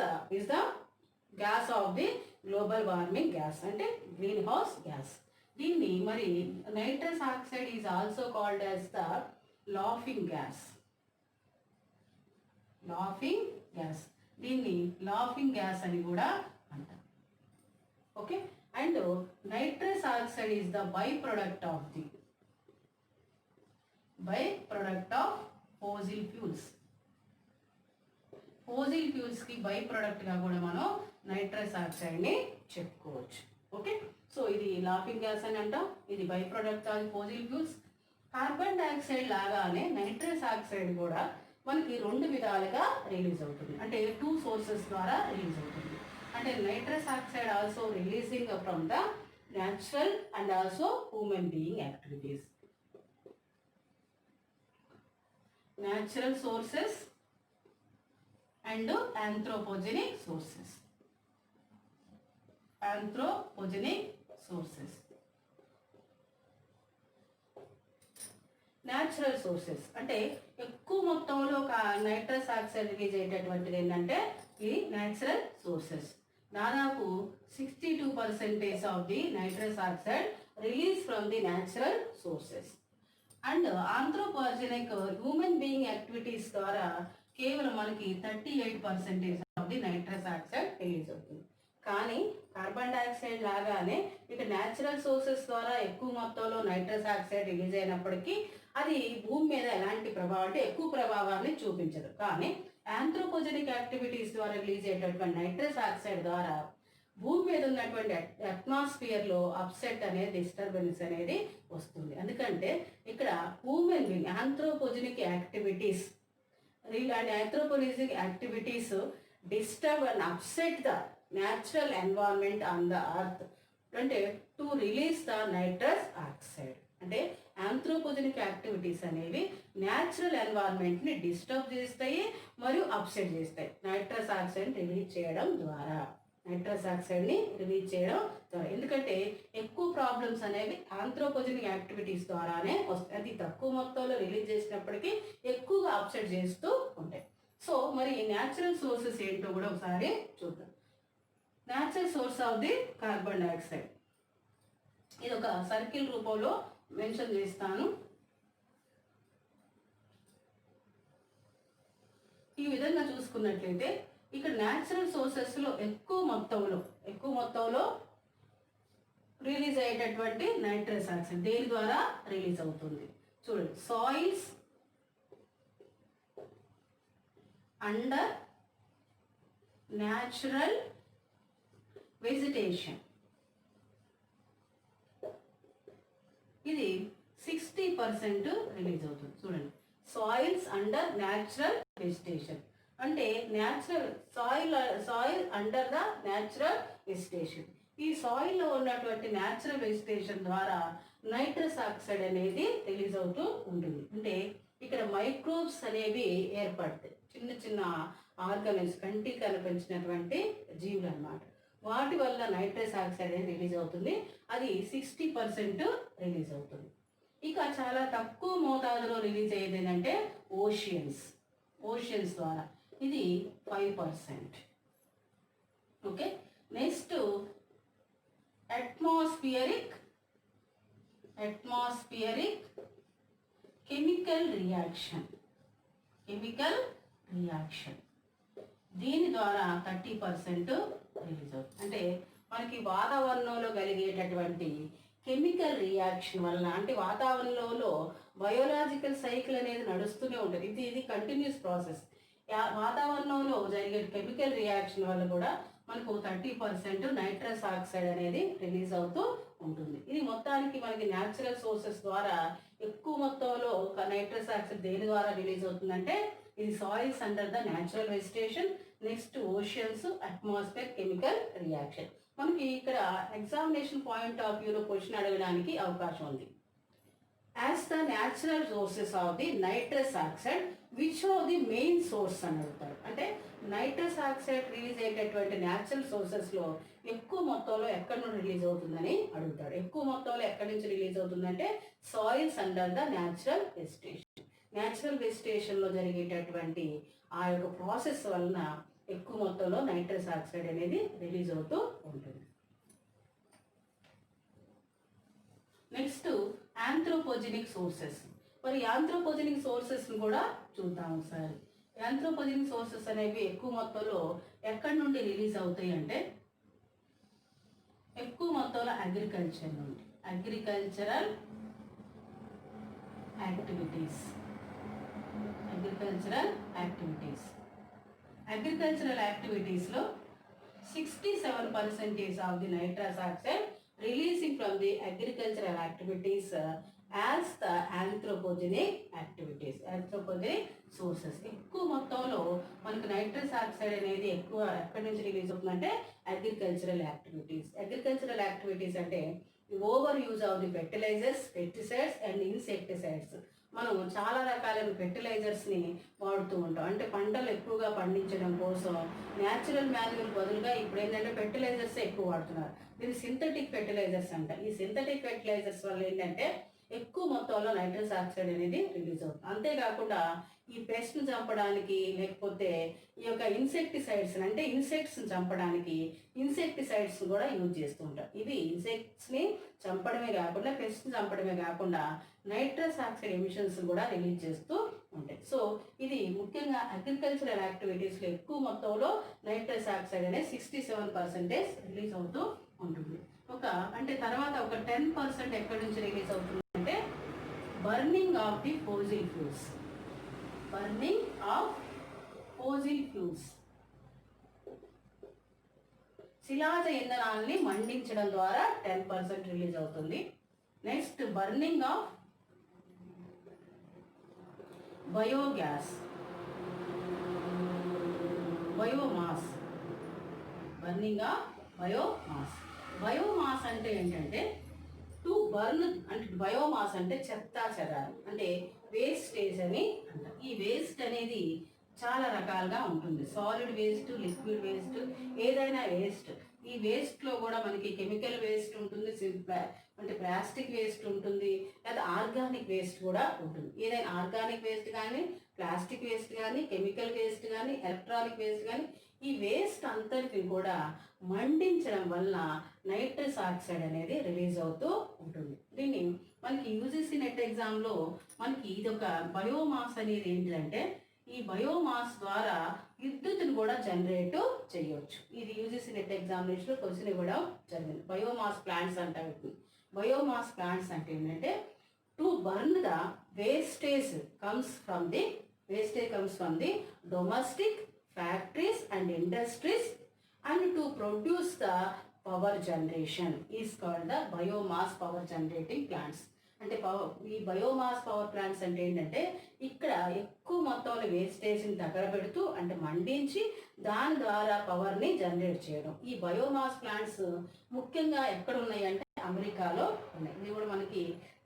gas of the global warming gas, అంటే గ్రీన్ హౌస్ గ్యాస్. దీన్ని మరి nitrous oxide is also called as the laughing gas. Laughing gas, దీన్ని లాఫింగ్ గ్యాస్ అని కూడా అంటారు. Okay, and nitrous oxide is the by product of fossil fuels. Fossil ఫ్యూల్స్కి బై ప్రొడక్ట్గా కూడా మనం నైట్రస్ ఆక్సైడ్ని చెప్పుకోవచ్చు. ఓకే, సో ఇది లాఫింగ్ గ్యాస్ అని అంటాం, ఇది by product of fossil fuels. Carbon dioxide లాగానే నైట్రస్ ఆక్సైడ్ కూడా మనకి రెండు విధాలుగా రిలీజ్ అవుతుంది, అంటే 2 సోర్సెస్ ద్వారా రిలీజ్ అవుతుంది. అంటే nitrous oxide also releasing from the natural and also human being activities. Natural sources and anthropogenic sources. Natural sources అంటే ఎక్కువ మొత్తంలో నైట్రస్ ఆక్సైడ్ రిలీజ్ అయ్యేటటువంటిది ఏంటంటే ఈ న్యాచురల్ సోర్సెస్. దాదాపు 62% of the nitrous oxide release from the natural sources. And anthropogenic human being activities ద్వారా కేవలం మనకి 38% of the nitrous oxide release అవుతుంది. కానీ కార్బన్ డైఆక్సైడ్ లాగానే ఇక న్యాచురల్ సోర్సెస్ ద్వారా ఎక్కువ మొత్తంలో నైట్రస్ ఆక్సైడ్ రిలీజ్ అయినప్పటికీ అది భూమి మీద ఎలాంటి ప్రభావం అంటే ఎక్కువ ప్రభావాన్ని చూపించదు. కానీ ఆంథ్రోపోజెనిక్ యాక్టివిటీస్ ద్వారా రిలీజ్ అయ్యేటటువంటి నైట్రస్ ఆక్సైడ్ ద్వారా భూమి మీద ఉన్నటువంటి అట్మాస్ఫియర్లో అప్సెట్ అనేది డిస్టర్బెన్స్ అనేది వస్తుంది. ఎందుకంటే ఇక్కడ human being anthropogenic activities disturb and upset the natural environment on the earth అంటే to release the nitrous oxide. అంటే ఆంథ్రోపోజెనిక్ యాక్టివిటీస్ అనేవి న్యాచురల్ ఎన్వైరన్మెంట్ని డిస్టర్బ్ చేస్తాయి మరియు అప్సెట్ చేస్తాయి నైట్రస్ ఆక్సైడ్ని రిలీజ్ చేయడం ద్వారా. ఎందుకంటే ఎక్కువ ప్రాబ్లమ్స్ అనేవి ఆంథ్రోపోజెనిక్ యాక్టివిటీస్ ద్వారానే వస్తాయి. అది తక్కువ మొత్తంలో రిలీజ్ చేసినప్పటికీ ఎక్కువగా అప్సెట్ చేస్తూ ఉంటాయి. సో మరి న్యాచురల్ సోర్సెస్ ఏంటో కూడా ఒకసారి చూద్దాం. Natural source of the carbon dioxide ఇది ఒక సర్కిల్ రూపంలో మెన్షన్ చేస్తాను. ఈ విధంగా చూసుకున్నట్లయితే ఇక్కడ న్యాచురల్ సోర్సెస్లో ఎక్కువ మొత్తంలో రిలీజ్ అయ్యేటటువంటి నైట్రస్ ఆక్సైడ్ దేని ద్వారా రిలీజ్ అవుతుంది చూడండి. సాయిల్స్ అండర్ న్యాచురల్ వెజిటేషన్ ఇది 60% రిలీజ్ అవుతుంది. చూడండి, సాయిల్స్ అండర్ న్యాచురల్ వెజిటేషన్ అంటే soil under the natural vegetation. ఈ సాయిల్లో ఉన్నటువంటి న్యాచురల్ వెజిటేషన్ ద్వారా నైట్రస్ ఆక్సైడ్ అనేది రిలీజ్ అవుతూ ఉంటుంది. అంటే ఇక్కడ మైక్రోబ్స్ అనేవి ఏర్పడతాయి, చిన్న చిన్న ఆర్గానిజమ్స్, కంటికి కనిపించినటువంటి జీవులు అన్నమాట. వాటి వల్ల నైట్రస్ ఆక్సైడ్ అనేది రిలీజ్ అవుతుంది. అది 60% రిలీజ్ అవుతుంది. ఇక చాలా తక్కువ మోతాదులో రిలీజ్ అయ్యేది ఏంటంటే ఓషియన్స్ ద్వారా, ఇది 5%. Okay, next atmospheric chemical reaction దీని ద్వారా 30% రిలీజ్ అవుతుంది. అంటే మనకి వాతావరణంలో కలిగేటటువంటి కెమికల్ రియాక్షన్ వల్ల, అంటే వాతావరణంలో బయోలాజికల్ సైకిల్ అనేది నడుస్తూనే ఉంటుంది. ఇది కంటిన్యూస్ ప్రాసెస్. వాతావరణంలో జరిగే కెమికల్ రియాక్షన్ వల్ల కూడా మనకు 30% నైట్రస్ ఆక్సైడ్ అనేది రిలీజ్ అవుతూ ఉంటుంది. ఇది మొత్తానికి మనకి న్యాచురల్ సోర్సెస్ ద్వారా ఎక్కువ మొత్తంలో నైట్రస్ ఆక్సైడ్ దేని ద్వారా రిలీజ్ అవుతుందంటే ఇది soils under the natural vegetation, next oceans, atmosphere chemical reaction. మనకి ఇక్కడ ఎగ్జామినేషన్ పాయింట్ ఆఫ్ వ్యూలో క్వశ్చన్ అడగడానికి అవకాశం ఉంది. As the natural sources of the nitrous oxide which of the main source అని అడుగుతారు. అంటే నైట్రస్ ఆక్సైడ్ రిలీజ్ అయ్యేటటువంటి న్యాచురల్ సోర్సెస్లో ఎక్కువ మొత్తంలో ఎక్కడి నుండి రిలీజ్ అవుతుందని అడుగుతాడు. ఎక్కువ మొత్తంలో ఎక్కడి నుంచి రిలీజ్ అవుతుందంటే సాయిల్స్ అండర్ ద న్యాచురల్ వెజిటేషన్లో జరిగేటటువంటి ఆ యొక్క ప్రాసెస్ వలన ఎక్కువ మొత్తంలో నైట్రస్ ఆక్సైడ్ అనేది రిలీజ్ అవుతూ ఉంటుంది. Next anthropogenic sources. మరి యాంథ్రోపోజెనిక్ సోర్సెస్ని కూడా చూద్దాం ఒకసారి. యాంథ్రోపోజెనిక్ సోర్సెస్ అనేవి ఎక్కువ మొత్తంలో ఎక్కడి నుండి రిలీజ్ అవుతాయి అంటే ఎక్కువ మొత్తంలో అగ్రికల్చరల్ యాక్టివిటీస్. అగ్రికల్చరల్ యాక్టివిటీస్లో 67% of the nitrous oxide releasing from the agricultural activities as the anthropogenic sources. ఎక్కువ మొత్తంలో మనకు నైట్రస్ ఆక్సైడ్ అనేది ఎక్కువ ఎక్కడి నుంచి రిలీజ్ అవుతుందంటే అగ్రికల్చరల్ యాక్టివిటీస్ అంటే over use of the fertilizers, pesticides and insecticides. మనం చాలా రకాలైన ఫెర్టిలైజర్స్ని వాడుతూ ఉంటాం. అంటే పంటలు ఎక్కువగా పండించడం కోసం న్యాచురల్ మాన్యూర్ బదులుగా ఇప్పుడు ఏంటంటే ఫెర్టిలైజర్స్ ఎక్కువ వాడుతున్నారు. దీన్ని సింథటిక్ ఫెర్టిలైజర్స్ అంట. ఈ సింథటిక్ ఫెర్టిలైజర్స్ వల్ల ఏంటంటే ఎక్కువ మొత్తంలో నైట్రస్ ఆక్సైడ్ అనేది రిలీజ్ అవుతుంది. అంతేకాకుండా ఈ పెస్ట్ని చంపడానికి, లేకపోతే ఈ యొక్క ఇన్సెక్టిసైడ్స్ అంటే ఇన్సెక్ట్స్ని చంపడానికి ఇన్సెక్టిసైడ్స్ కూడా యూజ్ చేస్తూ ఉంటారు. ఇవి ఇన్సెక్ట్స్ని చంపడమే కాకుండా, పెస్ట్ని చంపడమే కాకుండా నైట్రస్ ఆక్సైడ్ ఎమిషన్స్ కూడా రిలీజ్ చేస్తూ ఉంటాయి. సో ఇది ముఖ్యంగా అగ్రికల్చరల్ యాక్టివిటీస్లో ఎక్కువ మొత్తంలో నైట్రస్ ఆక్సైడ్ అనేది 67% రిలీజ్ అవుతూ ఉంటుంది. అంటే తర్వాత ఒక 10% ఎక్కడి నుంచి రిలీజ్ అవుతుందంటే బర్నింగ్ ఆఫ్ ఫోజిల్ ఫ్యూల్స్. శిలాజ ఇంధనాల్ని మండించడం ద్వారా 10% రిలీజ్ అవుతుంది. Next burning of biomass. Biomass అంటే ఏంటంటే టు బర్న్, అంటే బయోమాస్ అంటే చెత్తా చెదారం, అంటే వేస్టేజ్ అని అంటారు. ఈ వేస్ట్ అనేది చాలా రకాలుగా ఉంటుంది. సాలిడ్ వేస్ట్, లిక్విడ్ వేస్ట్, ఏదైనా వేస్ట్. ఈ వేస్ట్లో కూడా మనకి కెమికల్ వేస్ట్ ఉంటుంది, అంటే ప్లాస్టిక్ వేస్ట్ ఉంటుంది, లేదా ఆర్గానిక్ వేస్ట్ కూడా ఉంటుంది. ఏదైనా ఆర్గానిక్ వేస్ట్ కానీ, ప్లాస్టిక్ వేస్ట్ కానీ, కెమికల్ వేస్ట్ కానీ, ఎలక్ట్రానిక్ వేస్ట్ కానీ, ఈ వేస్ట్ అంతటిని కూడా మండించడం వల్ల నైట్రస్ ఆక్సైడ్ అనేది రిలీజ్ అవుతూ ఉంటుంది. దీన్ని మనకి యూజీసీ నెట్ ఎగ్జామ్లో మనకి ఇదొక బయోమాస్ అనేది ఏంటంటే ఈ బయోమాస్ ద్వారా విద్యుత్తును కూడా జనరేట్ చేయవచ్చు. ఇది యూజీసీ నెట్ ఎగ్జామినేషన్లో క్వశ్చన్ ఇవ్వడం జరిగింది. బయోమాస్ ప్లాంట్స్ అంటారు. బయోమాస్ ప్లాంట్స్ అంటే ఏంటంటే to burn the wastage comes from the domestic factories and industries and to produce the power generation is called the biomass power generating plants. అంటే ఈ biomass power plants అంటే ఏంటంటే ఇక్కడ ఎక్కువ మొత్తంలో వేస్టేజ్ని దగ్గర పెడుతూ, అంటే మండించి దాని ద్వారా పవర్ని జనరేట్ చేయడం. ఈ బయోమాస్ ప్లాంట్స్ ముఖ్యంగా ఎక్కడ ఉన్నాయి అంటే అమెరికాలో ఉన్నాయి. ఇది కూడా మనకి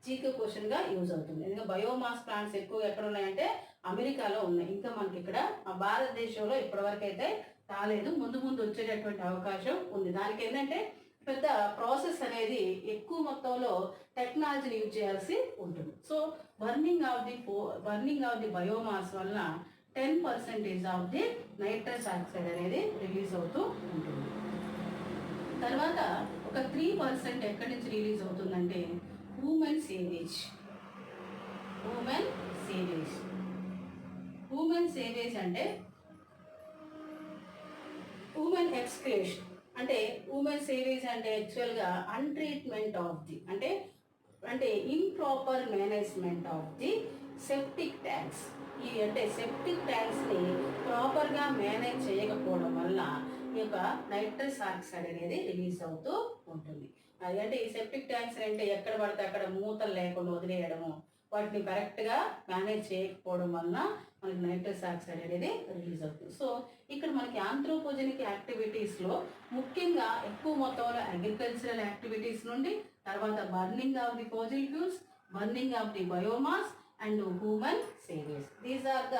జీకే క్వశ్చన్గా యూజ్ అవుతుంది. ఎందుకంటే బయోమాస్ ప్లాంట్స్ ఎక్కువ ఎక్కడ ఉన్నాయంటే అమెరికాలో ఉన్నాయి. ఇంకా మనకి ఇక్కడ భారతదేశంలో ఇప్పటివరకు అయితే రాలేదు, ముందు వచ్చేటటువంటి అవకాశం ఉంది. దానికి ఏంటంటే పెద్ద ప్రాసెస్ అనేది ఎక్కువ మొత్తంలో టెక్నాలజీని యూజ్ చేయాల్సి ఉంటుంది. So burning of the biomass వలన 10% ఆఫ్ ది నైట్రస్ ఆక్సైడ్ అనేది రిలీజ్ అవుతూ ఉంటుంది. తర్వాత ఒక 3% ఎక్కడి నుంచి రిలీజ్ అవుతుందంటే హ్యూమన్ సేవేజ్. హ్యూమన్ సేవేజ్ అంటే హ్యూమన్ ఎక్స్క్రేషన్. అంటే హ్యూమన్ సేవేజ్ అంటే యాక్చువల్గా అన్ట్రీట్మెంట్ ఆఫ్ ది అంటే improper management of the septic tanks. అంటే సెప్టిక్ ట్యాంక్స్ని ప్రాపర్గా మేనేజ్ చేయకపోవడం వల్ల ఈ యొక్క నైట్రస్ ఆక్సైడ్ అనేది రిలీజ్ అవుతూ ఉంటుంది. అంటే ఈ సెప్టిక్ ట్యాంక్స్ అంటే ఎక్కడ పడితే అక్కడ మూతలు లేకుండా వదిలేయడము, వాటిని కరెక్ట్గా మేనేజ్ చేయకపోవడం వలన మనకి నైట్రస్ ఆక్సైడ్ అనేది రిలీజ్ అవుతుంది. సో ఇక్కడ మనకి ఆంథ్రోపోజెనిక్ యాక్టివిటీస్లో ముఖ్యంగా ఎక్కువ మొత్తంలో అగ్రికల్చరల్ యాక్టివిటీస్ నుండి, తర్వాత burning of the fossil fuels, burning of the biomass and human sewage. These are the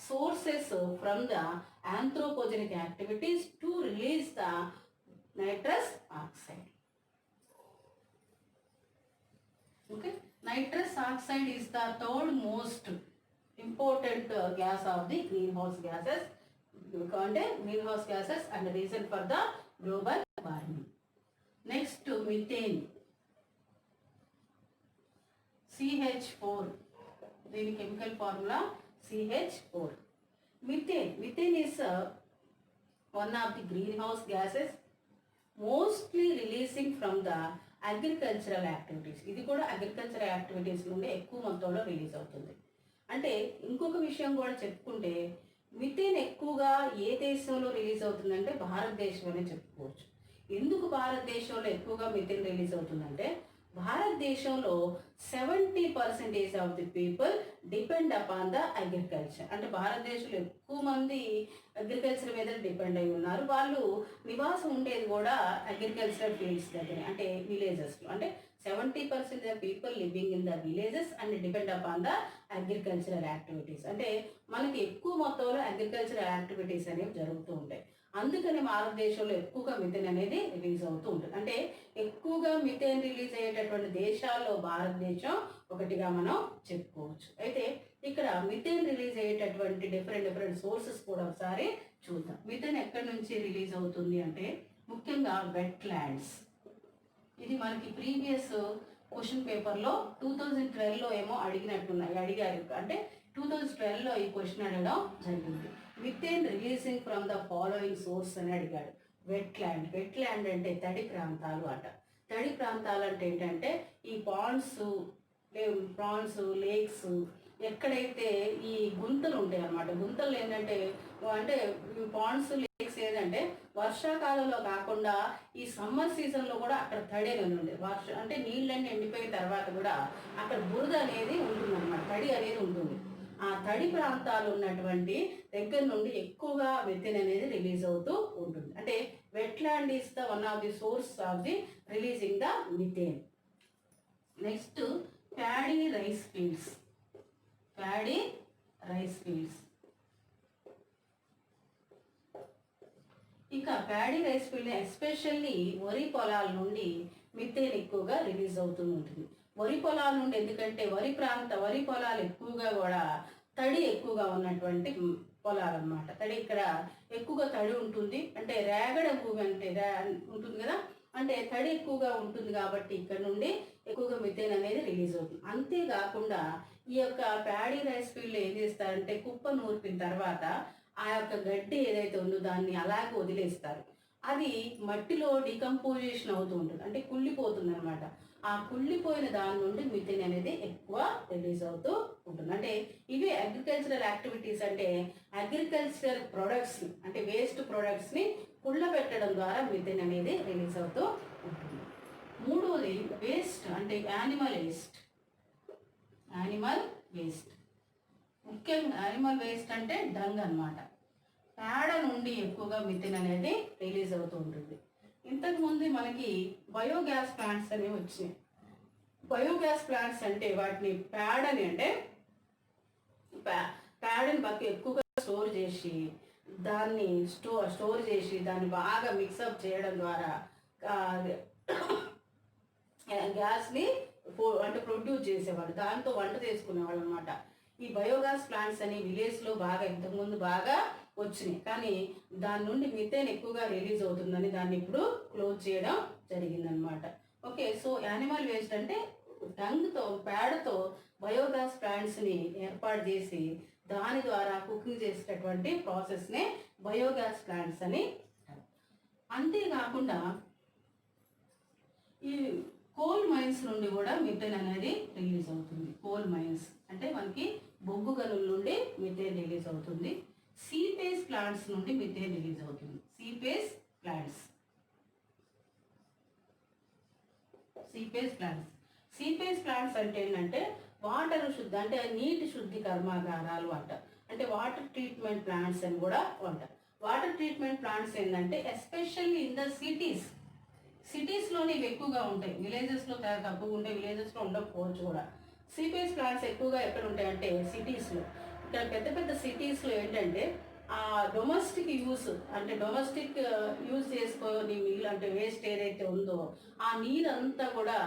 sources from the anthropogenic activities to release the nitrous oxide. Okay, nitrous oxide is the third most important gas of the greenhouse gases. Greenhouse gases and reason for the global warming. Next, methane. CH4. The chemical formula CH4. Methane is one of the greenhouse gases mostly releasing from the agricultural activities. ఇది కూడా agricultural activities నుండి ఎక్కువ మొత్తంలో release అవుతుంది. అంటే ఇంకొక విషయం కూడా చెప్పుకుంటే మిథేన్ ఎక్కువగా ఏ దేశంలో రిలీజ్ అవుతుందంటే భారతదేశం అనే చెప్పుకోవచ్చు. ఎందుకు భారతదేశంలో ఎక్కువగా మిథేన్ రిలీజ్ అవుతుందంటే భారతదేశంలో 70% of the people depend upon the agriculture. అంటే భారతదేశంలో ఎక్కువ మంది అగ్రికల్చర్ మీద డిపెండ్ అయి ఉన్నారు. వాళ్ళు నివాసం ఉండేది కూడా అగ్రికల్చరల్ ఫీల్డ్స్ దగ్గర, అంటే విలేజెస్లో. అంటే 70% of people living in the villages and depend upon the agricultural activities. అంటే మనకి ఎక్కువ మొత్తంలో అగ్రికల్చరల్ యాక్టివిటీస్ అనేవి జరుగుతూ ఉంటాయి. అందుకని భారతదేశంలో ఎక్కువగా మిథేన్ అనేది రిలీజ్ అవుతూ ఉంటుంది. అంటే ఎక్కువగా మిథేన్ రిలీజ్ అయ్యేటటువంటి దేశాల్లో భారతదేశం ఒకటిగా మనం చెప్పుకోవచ్చు. అయితే ఇక్కడ మిథేన్ రిలీజ్ అయ్యేటటువంటి డిఫరెంట్ సోర్సెస్ కూడా ఒకసారి చూద్దాం. మిథేన్ ఎక్కడి నుంచి రిలీజ్ అవుతుంది అంటే ముఖ్యంగా వెట్ ల్యాండ్స్. ఇది మనకి ప్రీవియస్ క్వశ్చన్ పేపర్లో 2012లో ఏమో అడిగారు. అంటే 2012లో ఈ క్వశ్చన్ అడగడం జరిగింది. Methane releasing from the following source అని అడిగాడు. వెట్ ల్యాండ్ అంటే తడి ప్రాంతాలు అంట. తడి ప్రాంతాలు అంటే ఏంటంటే ఈ పాండ్స్, లేక్స్, ఎక్కడైతే ఈ గుంతలు ఉంటాయి అన్నమాట. గుంతలు ఏంటంటే అంటే పాండ్స్, లేక్స్ ఏదంటే వర్షాకాలంలో కాకుండా ఈ సమ్మర్ సీజన్లో కూడా అక్కడ తడి అనేది ఉంది. అంటే నీళ్ళన్నీ ఎండిపోయిన తర్వాత కూడా అక్కడ బురద అనేది ఉంటుంది అన్నమాట, తడి అనేది ఉంటుంది. ఆ తడి ప్రాంతాలు ఉన్నటువంటి దగ్గర నుండి ఎక్కువగా మిథేన్ అనేది రిలీజ్ అవుతూ ఉంటుంది. అంటే wetland is the one of the source of the releasing the methane. Next paddy rice fields. ఇంకా ప్యాడీ రైస్ ఫీల్డ్ ఎస్పెషల్లీ వరి పొలాల నుండి మిథేన్ ఎక్కువగా రిలీజ్ అవుతూ ఉంటుంది. వరి పొలాల నుండి, ఎందుకంటే వరి పొలాలు ఎక్కువగా కూడా తడి ఎక్కువగా ఉన్నటువంటి పొలాలు అన్నమాట. తడి ఇక్కడ ఎక్కువగా తడి ఉంటుంది. అంటే రేగడ భూమి అంటే ఉంటుంది కదా, అంటే తడి ఎక్కువగా ఉంటుంది కాబట్టి ఇక్కడ నుండి ఎక్కువగా మిథేన్ అనేది రిలీజ్ అవుతుంది. అంతేకాకుండా ఈ యొక్క ప్యాడీ రైస్ ఫీల్డ్లో ఏం చేస్తారంటే కుప్ప నూర్పిన తర్వాత ఆ యొక్క గడ్డి ఏదైతే ఉందో దాన్ని అలాగే వదిలేస్తారు. అది మట్టిలో డికంపోజిషన్ అవుతూ ఉంటుంది, అంటే కుళ్ళిపోతుంది అనమాట. ఆ కుళ్ళిపోయిన దాని నుండి మిథేన్ అనేది ఎక్కువ రిలీజ్ అవుతూ ఉంటుంది. అంటే ఇవి అగ్రికల్చరల్ యాక్టివిటీస్. అంటే అగ్రికల్చరల్ ప్రొడక్ట్స్, అంటే వేస్ట్ ప్రొడక్ట్స్ని కుళ్ళబెట్టడం ద్వారా మిథేన్ అనేది రిలీజ్ అవుతూ ఉంటుంది. మూడవది వేస్ట్, అంటే యానిమల్ వేస్ట్. ముఖ్యంగా యానిమల్ వేస్ట్ అంటే డంగ్ అన్నమాట. పేడ నుండి ఎక్కువగా మిథేన్ అనేది రిలీజ్ అవుతూ ఉంటుంది. ఇంతకుముందు మనకి బయోగ్యాస్ ప్లాంట్స్ అనేవి వచ్చినాయి. బయోగ్యాస్ ప్లాంట్స్ అంటే వాటిని పేడని, అంటే పేడని బాగా ఎక్కువగా స్టోర్ చేసి దాన్ని బాగా మిక్సప్ చేయడం ద్వారా గ్యాస్ని అంటే ప్రొడ్యూస్ చేసేవాళ్ళు, దాంతో వంట చేసుకునేవాళ్ళు అనమాట. ఈ బయోగ్యాస్ ప్లాంట్స్ అని విలేజ్లో బాగా ఇంతకుముందు బాగా వచ్చినాయి, కానీ దాని నుండి మిథేన్ ఎక్కువగా రిలీజ్ అవుతుందని దాన్ని ఇప్పుడు క్లోజ్ చేయడం జరిగిందనమాట. ఓకే, సో యానిమల్ వేస్ట్ అంటే డంగ్తో పేడతో బయోగ్యాస్ ప్లాంట్స్ని ఏర్పాటు చేసి దాని ద్వారా కుకింగ్ చేసేటటువంటి ప్రాసెస్నే బయోగ్యాస్ ప్లాంట్స్ అని. అంతేకాకుండా ఈ కోల్ మైన్స్ నుండి కూడా మిథేన్ అనేది రిలీజ్ అవుతుంది. కోల్ మైన్స్ అంటే మనకి బొగ్గు గనుల నుండి మిథేన్ రిలీజ్ అవుతుంది. సీపేస్ ప్లాంట్స్ నుండి మిథేన్ రిలీజ్ అవుతుంది. సీపేస్ ప్లాంట్స్ అంటే ఏంటంటే వాటర్ శుద్ధి అంటే నీటి శుద్ధి కర్మాగారాలు అంటారు, అంటే వాటర్ ట్రీట్మెంట్ ప్లాంట్స్ అని కూడా అంటారు. వాటర్ ట్రీట్మెంట్ ప్లాంట్స్ ఏంటంటే ఎస్పెషల్లీ ఇన్ ద సిటీస్లోనే ఇవి ఎక్కువగా ఉంటాయి. విలేజెస్లో తక్కువగా ఉంటాయి, విలేజెస్లో ఉండకపోవచ్చు కూడా. సీపేజ్ ప్లాంట్స్ ఎక్కువగా ఎక్కడ ఉంటాయంటే సిటీస్లో. ఇక్కడ పెద్ద పెద్ద సిటీస్లో ఏంటంటే డొమెస్టిక్ యూస్ అంటే డొమెస్టిక్ యూజ్ చేసుకొని నీళ్ళు అంటే వేస్ట్ ఏదైతే ఉందో ఆ నీరంతా కూడా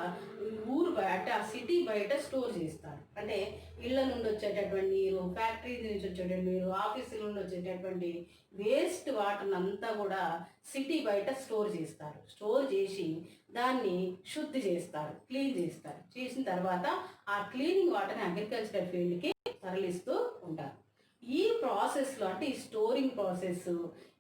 ఊరు బయట ఆ సిటీ బయట స్టోర్ చేస్తారు. అంటే ఇళ్ళ నుండి వచ్చేటటువంటి నీరు, ఫ్యాక్టరీ నుంచి వచ్చేటటువంటి నీరు, ఆఫీసుల నుండి వచ్చేటటువంటి వేస్ట్ వాటర్ అంతా కూడా సిటీ బయట స్టోర్ చేస్తారు. స్టోర్ చేసి దాన్ని శుద్ధి చేస్తారు, క్లీన్ చేస్తారు. చేసిన తర్వాత ఆ క్లీనింగ్ వాటర్ని అగ్రికల్చరల్ ఫీల్డ్కి తరలిస్తూ ఉంటారు. ఈ ప్రాసెస్లో అంటే ఈ స్టోరింగ్ ప్రాసెస్,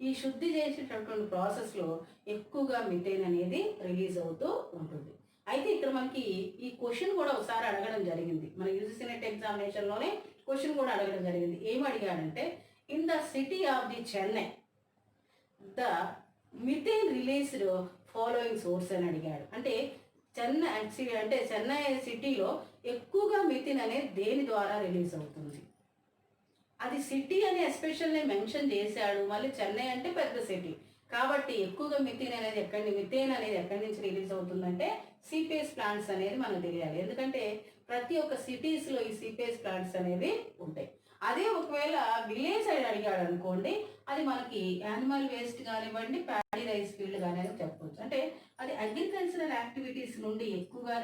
ఈ శుద్ధి చేసేటటువంటి ప్రాసెస్లో ఎక్కువగా మిథేన్ అనేది రిలీజ్ అవుతూ ఉంటుంది. అయితే ఇక్కడ మనకి ఈ క్వశ్చన్ కూడా ఒకసారి అడగడం జరిగింది, మన యూజీసీ నెట్ ఎగ్జామినేషన్లోనే క్వశ్చన్ కూడా అడగడం జరిగింది. ఏం అడిగాడంటే in the city of the Chennai the methane released following source అని అడిగాడు. అంటే చెన్నై సిటీలో ఎక్కువగా మిథేన్ అనేది దేని ద్వారా రిలీజ్ అవుతుంది? అది సిటీ అని ఎస్పెషల్లీ మెన్షన్ చేశాడు. మళ్ళీ చెన్నై అంటే పెద్ద సిటీ కాబట్టి ఎక్కువగా మిథేన్ అనేది ఎక్కడి నుంచి రిలీజ్ అవుతుందంటే సీపేజ్ ప్లాంట్స్ అనేది మనకు తెలియాలి. ఎందుకంటే ప్రతి ఒక్క సిటీస్లో ఈ సీపేజ్ ప్లాంట్స్ అనేవి ఉంటాయి. అదే ఒకవేళ విలేజ్ సైడ్ అడిగాడు అనుకోండి, అది మనకి యానిమల్ వేస్ట్ కానివ్వండి, ప్యాడీ రైస్ ఫీల్డ్ కానివ్వండి చెప్పవచ్చు. అంటే అది అగ్రికల్చరల్ యాక్టివిటీస్ నుండి ఎక్కువగా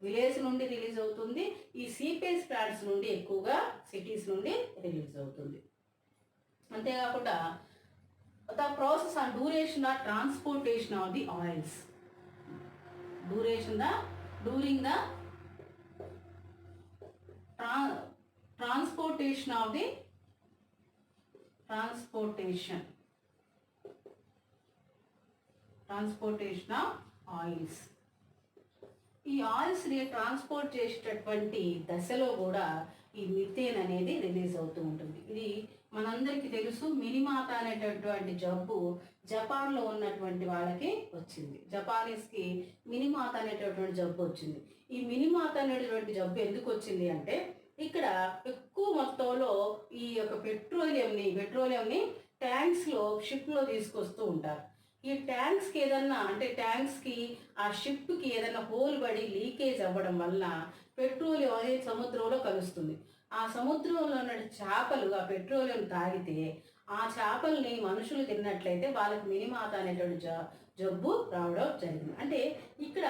విలేజ్ నుండి రిలీజ్ అవుతుంది. ఈ సీపేజ్ ప్లాంట్స్ నుండి ఎక్కువగా సిటీస్ నుండి రిలీజ్ అవుతుంది. అంతేకాకుండా the process on duration of transportation of the oils during the transportation of oils. ఈ ఆయిల్స్ని ట్రాన్స్పోర్ట్ చేసేటటువంటి దశలో కూడా ఈ మిథేన్ అనేది రిలీజ్ అవుతూ ఉంటుంది. ఇది మనందరికీ తెలుసు. మినిమాత అనేటటువంటి జబ్బు జపాన్లో ఉన్నటువంటి వాళ్ళకి వచ్చింది. జపానీస్కి మినిమాత అనేటటువంటి జబ్బు వచ్చింది. ఈ మినిమాత అనేటటువంటి జబ్బు ఎందుకు వచ్చింది అంటే ఇక్కడ ఎక్కువ మొత్తంలో ఈ యొక్క పెట్రోలియంని ట్యాంక్స్లో షిప్లో తీసుకొస్తూ ఉంటారు. ఈ ట్యాంక్స్కి ఏదన్నా అంటే ట్యాంక్స్కి ఆ షిప్కి ఏదన్నా హోల్ పడి లీకేజ్ అవ్వడం వల్ల పెట్రోలియం అనేది సముద్రంలో కలుస్తుంది. ఆ సముద్రంలో ఉన్న చేపలు ఆ పెట్రోలియం తాగితే ఆ చేపల్ని మనుషులు తిన్నట్లయితే వాళ్ళకి మినిమాత అనేటువంటి జబ్బు రావడం జరిగింది. అంటే ఇక్కడ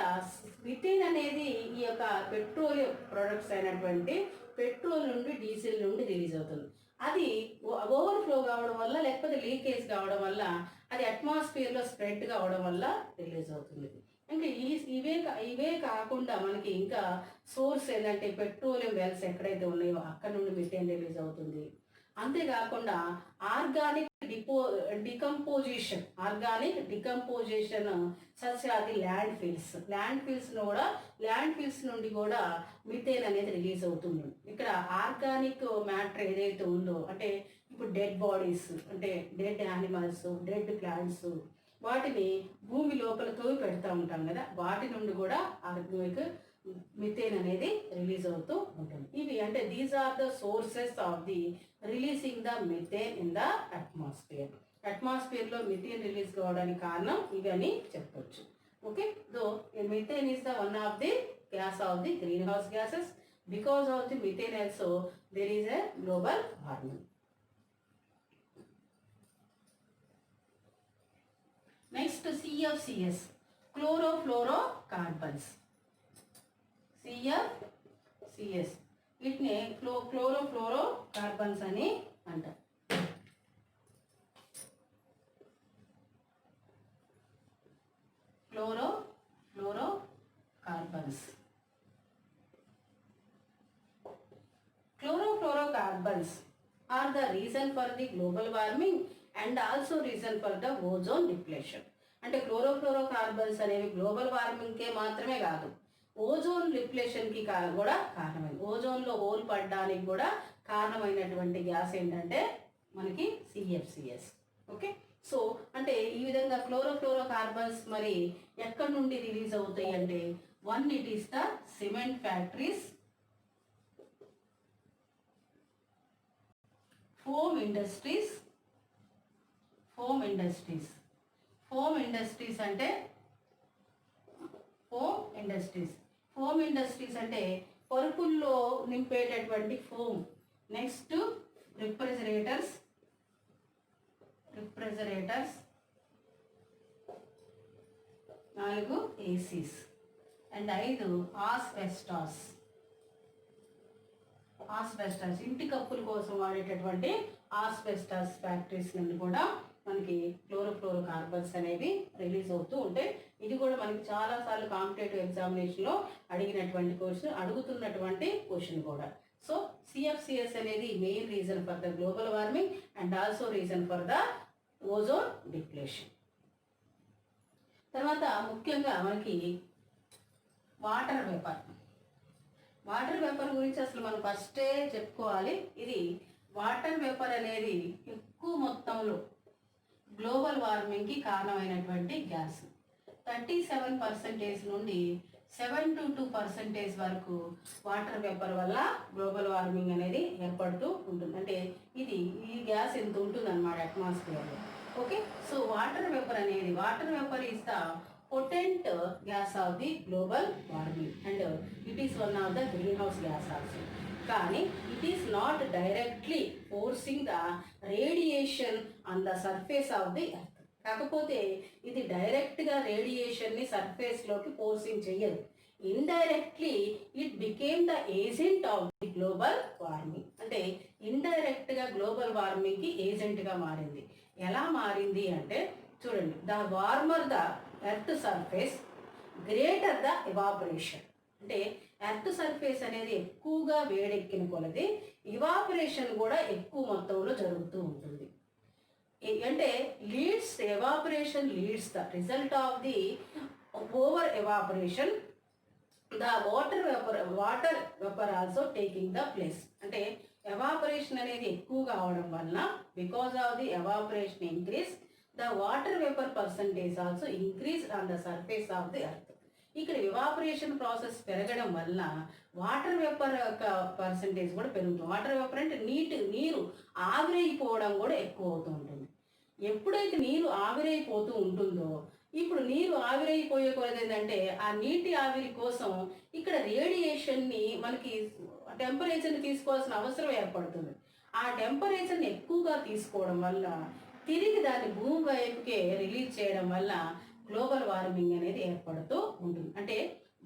మిథేన్ అనేది ఈ యొక్క పెట్రోలియం ప్రొడక్ట్స్ అయినటువంటి పెట్రోల్ నుండి డీజిల్ నుండి రిలీజ్ అవుతుంది. అది ఓవర్ఫ్లో కావడం వల్ల లేకపోతే లీకేజ్ కావడం వల్ల అది అట్మాస్ఫియర్లో స్ప్రెడ్ కావడం వల్ల రిలీజ్ అవుతుంది. ఇంకా ఇవే కాకుండా మనకి ఇంకా సోర్స్ ఏంటంటే పెట్రోలియం వెల్స్ ఎక్కడైతే ఉన్నాయో అక్కడ నుండి మిథేన్ రిలీజ్ అవుతుంది. అంతేకాకుండా ఆర్గానిక్ డికంపోజిషన్ సచ్ అది ల్యాండ్ ఫిల్స్ నుండి కూడా మిథేన్ అనేది రిలీజ్ అవుతుంది. ఇక్కడ ఆర్గానిక్ మ్యాటర్ ఏదైతే ఉందో అంటే ఇప్పుడు డెడ్ బాడీస్ అంటే డెడ్ యానిమల్స్, డెడ్ ప్లాంట్స్ వాటిని భూమి లోపల తోవి పెడతా ఉంటాం కదా, వాటి నుండి కూడా ఆర్గానిక్ మిథేన్ అనేది రిలీజ్ అవుతూ ఉంటుంది. ఇవి అంటే these are the sources of the releasing the methane in the అట్మాస్ఫియర్లో మిథేన్ రిలీజ్ కావడానికి కారణం ఇవి అని చెప్పొచ్చు. Okay, so methane is the one of the gas of the green house gases. Because of the methane also there is a global warming. Next CFCs chlorofluorocarbons, CFCs. వీటిని chlorofluorocarbons అని అంటారు. Chlorofluorocarbons. Chlorofluorocarbons are the reason for the global warming and also reason for the ozone depletion. అంటే chlorofluorocarbons అనేవి global వార్మింగ్కే మాత్రమే కాదు, ozone డిప్లేషన్కి కూడా కారణమైంది. ఓజోన్లో whole పడడానికి కూడా కారణమైనటువంటి గ్యాస్ ఏంటంటే మనకి CFCs. ఓకే, సో అంటే ఈ విధంగా క్లోరోఫ్లోరోకార్బన్స్ మరి ఎక్కడి నుండి రిలీజ్ అవుతాయి అంటే, one it is the cement factories, foam industries అంటే ఫోమ్ ఇండస్ట్రీస్ అంటే పరుపుల్లో నింపేటటువంటి foam. Next refrigerators, 4 ACs, and 5 asbestos. ఇంటి కప్పుల కోసం వాడేటటువంటి ఆస్బెస్టాస్ ఫ్యాక్టరీస్ నుండి కూడా మనకి క్లోరోఫ్లోరోకార్బన్స్ అనేవి రిలీజ్ అవుతూ ఉంటాయి. ఇది కూడా మనకి చాలాసార్లు కాంపిటేటివ్ ఎగ్జామినేషన్లో అడుగుతున్నటువంటి క్వశ్చన్ కూడా. సో CFCs అనేది main reason for the global warming and also reason for the ozone depletion. తర్వాత ముఖ్యంగా మనకి వాటర్ వేపర్ గురించి అసలు మనం ఫస్టే చెప్పుకోవాలి. ఇది వాటర్ వేపర్ అనేది ఎక్కువ మొత్తంలో గ్లోబల్ వార్మింగ్కి కారణమైనటువంటి గ్యాస్. 37% నుండి 72% వరకు వాటర్ వేపర్ వల్ల గ్లోబల్ వార్మింగ్ అనేది ఏర్పడుతూ ఉంటుంది. అంటే ఈ గ్యాస్ ఎంత ఉంటుంది అన్నమాట అట్మాస్ఫియర్లో. Okay, so water vapour is the potent gas of the global warming and it is one of the greenhouse gas also. కానీ it is not directly forcing the radiation on the surface of the earth. కాకపోతే ఇది డైరెక్ట్గా రేడియేషన్ని సర్ఫేస్లోకి forcing చెయ్యదు. Indirectly it became the agent of the global warming. అంటే ఇండైరెక్ట్గా global వార్మింగ్కి ఏజెంట్గా మారింది. ఎలా మారింది అంటే చూడండి, the warmer the earth surface greater the evaporation. అంటే ఎర్త్ సర్ఫేస్ అనేది ఎక్కువగా వేడెక్కిన కొలది ఇవాపరేషన్ కూడా ఎక్కువ మొత్తంలో జరుగుతూ ఉంటుంది. అంటే evaporation leads the result of the over evaporation, the water vapour also taking the place. అంటే ఎవాపరేషన్ అనేది ఎక్కువగా అవడం వలన because of the evaporation increase, the water vapor percentage also increased on the surface of the earth. ఇక్కడ evaporation process పెరగడం వల్ల water vapour యొక్క percentage కూడా పెరుగుతుంది. వాటర్ వేపర్ అంటే నీరు ఆవిరైపోవడం కూడా ఎక్కువ అవుతూ ఉంటుంది. ఎప్పుడైతే నీరు ఆవిరైపోతూ ఉంటుందో, ఇప్పుడు నీరు ఆవిరైపోయే కొలది ఏంటంటే ఆ నీటి ఆవిరి కోసం ఇక్కడ రేడియేషన్ని మనకి టెంపరేచర్ని తీసుకోవాల్సిన అవసరం ఏర్పడుతుంది. ఆ టెంపరేచర్ని ఎక్కువగా తీసుకోవడం వల్ల తిరిగి దాన్ని భూమి వైపుకే రిలీజ్ చేయడం వల్ల గ్లోబల్ వార్మింగ్ అనేది ఏర్పడుతూ ఉంటుంది. అంటే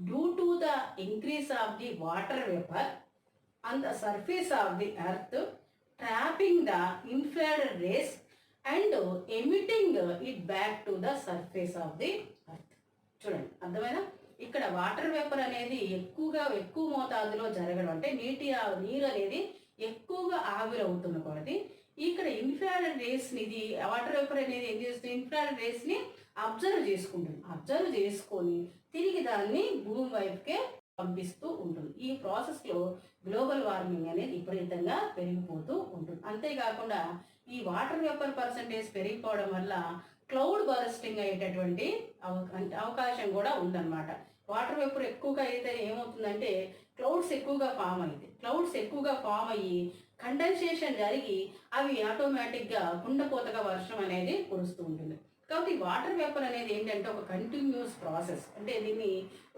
due to the increase of the water vapour on the surface of the earth, trapping the infrared race and emitting it back to the surface of the earth. చూడండి, అర్థమైనా? ఇక్కడ water vapour అనేది ఎక్కువ మోతాదులో జరగడం, అంటే నీరు అనేది ఎక్కువగా ఆవిరవుతున్న కొలది ఇక్కడ ఇన్ఫ్రారెడ్ రేస్ని, ఇది వాటర్ వేపర్ అనేది ఏం చేస్తుంది, ఇన్ఫ్రారెడ్ రేస్ని అబ్జర్వ్ చేసుకొని తిరిగి దాన్ని భూమి వైపుకే పంపిస్తూ ఉంటుంది. ఈ ప్రాసెస్లో గ్లోబల్ వార్మింగ్ అనేది విపరీతంగా పెరిగిపోతూ ఉంటుంది. అంతేకాకుండా ఈ వాటర్ వేపర్ పర్సంటేజ్ పెరిగిపోవడం వల్ల క్లౌడ్ బర్స్టింగ్ అయ్యేటటువంటి అవకాశం కూడా ఉందన్నమాట. వాటర్ వేపర్ ఎక్కువగా అయితే ఏమవుతుందంటే క్లౌడ్స్ ఎక్కువగా ఫామ్ అయ్యి కండెన్సేషన్ జరిగి అవి ఆటోమేటిక్గా కుండపోతగా వర్షం అనేది కురుస్తూ ఉంటుంది. కాబట్టి వాటర్ వేపర్ అనేది ఏంటంటే ఒక కంటిన్యూస్ ప్రాసెస్. అంటే దీన్ని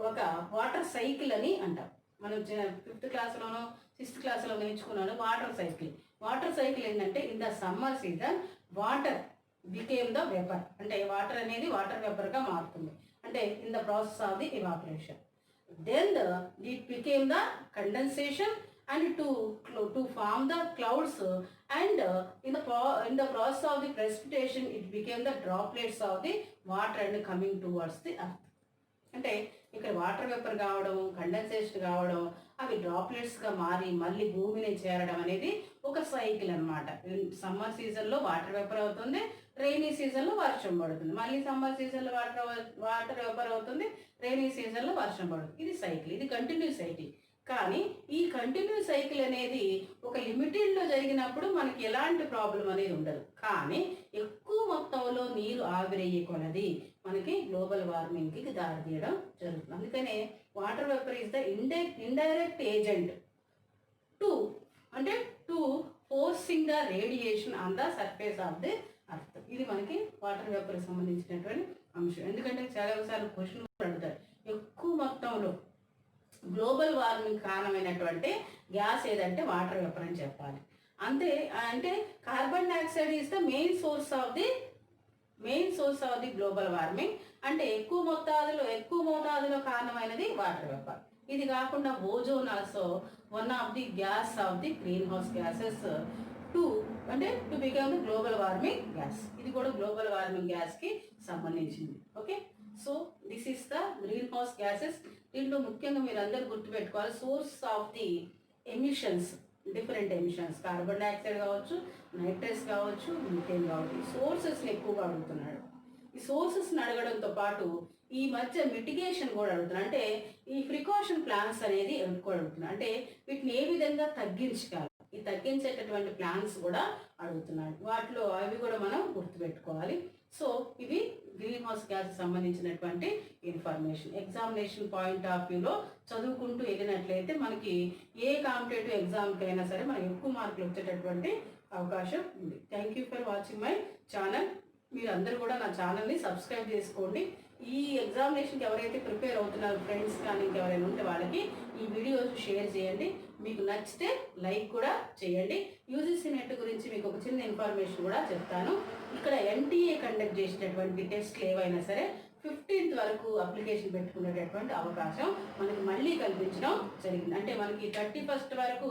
ఒక వాటర్ సైకిల్ అని అంటాం. మనం 5th క్లాస్లోనో 6th క్లాస్లో నేర్చుకున్నాను వాటర్ సైకిల్ ఏంటంటే in the summer season water became the vapour. అంటే వాటర్ అనేది వాటర్ వేపర్గా మారుతుంది. అంటే in the process of the evaporation. Then it became the condensation and to form the clouds, and in the process of the precipitation it became the droplets of the water and coming towards the earth. అంటే ఇక్కడ water vapour కావడం, condensation కావడం, అవి డ్రాప్లెట్స్గా మారి మళ్ళీ భూమిని చేరడం అనేది ఒక సైకిల్ అనమాట. సమ్మర్ సీజన్లో వాటర్ వేపర్ అవుతుంది, రైనీ సీజన్లో వర్షం పడుతుంది, మళ్ళీ సమ్మర్ సీజన్లో వాటర్ వేపర్ అవుతుంది, రైనీ సీజన్లో వర్షం పడుతుంది. ఇది సైకిల్, ఇది కంటిన్యూస్ సైకిల్. కానీ ఈ కంటిన్యూస్ సైకిల్ అనేది ఒక లిమిటెడ్లో జరిగినప్పుడు మనకి ఎలాంటి ప్రాబ్లం అనేది ఉండదు. కానీ ఎక్కువ మొత్తంలో నీరు ఆవిరయ్యే కొలది మనకి గ్లోబల్ వార్మింగ్కి దారితీయడం జరుగుతుంది. అందుకనే water vapour is the indirect agent to forcing the radiation on the surface of the earth. ఇది మనకి వాటర్ వేపర్కి సంబంధించినటువంటి అంశం. ఎందుకంటే చాలాసార్లు క్వశ్చన్ కూడా అడుగుతారు, ఎక్కువ మొత్తంలో గ్లోబల్ వార్మింగ్ కారణమైనటువంటి గ్యాస్ ఏదంటే వాటర్ వేపర్ అని చెప్పాలి. అంటే carbon dioxide is the main source of the global warming. అంటే ఎక్కువ మోతాదులో కారణమైనది వాటర్ వేపర్. ఇది కాకుండా ozone also one of the gas of the green house gases to become the global warming gas. ఇది కూడా గ్లోబల్ వార్మింగ్ గ్యాస్కి సంబంధించింది. Okay, so this is the green house gases. దీంట్లో ముఖ్యంగా మీరు అందరు గుర్తుపెట్టుకోవాలి, source of the emissions, different emissions, carbon dioxide కావచ్చు, nitrous కావచ్చు, మీథేన్ కావచ్చు. ఈ సోర్సెస్ని ఎక్కువగా అడుగుతున్నాడు. ఈ సోర్సెస్ని అడగడంతో పాటు ఈ మధ్య మిటిగేషన్ కూడా అడుగుతున్నాడు. అంటే ఈ ప్రికాషన్ ప్లాన్స్ అనేది కూడా అడుగుతున్నాడు. అంటే వీటిని ఏ విధంగా తగ్గించగలరు, ఈ తగ్గించేటటువంటి ప్లాన్స్ కూడా అడుగుతున్నాడు. వాటిలో అవి కూడా మనం గుర్తుపెట్టుకోవాలి. సో ఇవి గ్రీన్ హౌస్ గ్యాస్ సంబంధించినటువంటి ఇన్ఫర్మేషన్. ఎగ్జామినేషన్ పాయింట్ ఆఫ్ వ్యూలో చదువుకుంటూ వెళ్ళినట్లయితే మనకి ఏ కాంపిటేటివ్ ఎగ్జామ్కి అయినా సరే మనకి ఎక్కువ మార్కులు వచ్చేటటువంటి అవకాశం ఉంది. Thank you for watching my channel. మీరందరూ కూడా నా ఛానల్ని సబ్స్క్రైబ్ చేసుకోండి. ఈ ఎగ్జామినేషన్కి ఎవరైతే ప్రిపేర్ అవుతున్నారో ఫ్రెండ్స్ కానీ ఇంకెవరైనా ఉంటే వాళ్ళకి ఈ వీడియోస్ షేర్ చేయండి. మీకు నచ్చితే లైక్ కూడా చేయండి. యూజీసీ నెట్ గురించి మీకు ఒక చిన్న ఇన్ఫర్మేషన్ కూడా చెప్తాను. ఇక్కడ ఎన్టీఏ కండక్ట్ చేసినటువంటి టెస్ట్లు ఏవైనా సరే 15th వరకు అప్లికేషన్ పెట్టుకునేటటువంటి అవకాశం మనకి మళ్ళీ కల్పించడం జరిగింది. అంటే మనకి 31st వరకు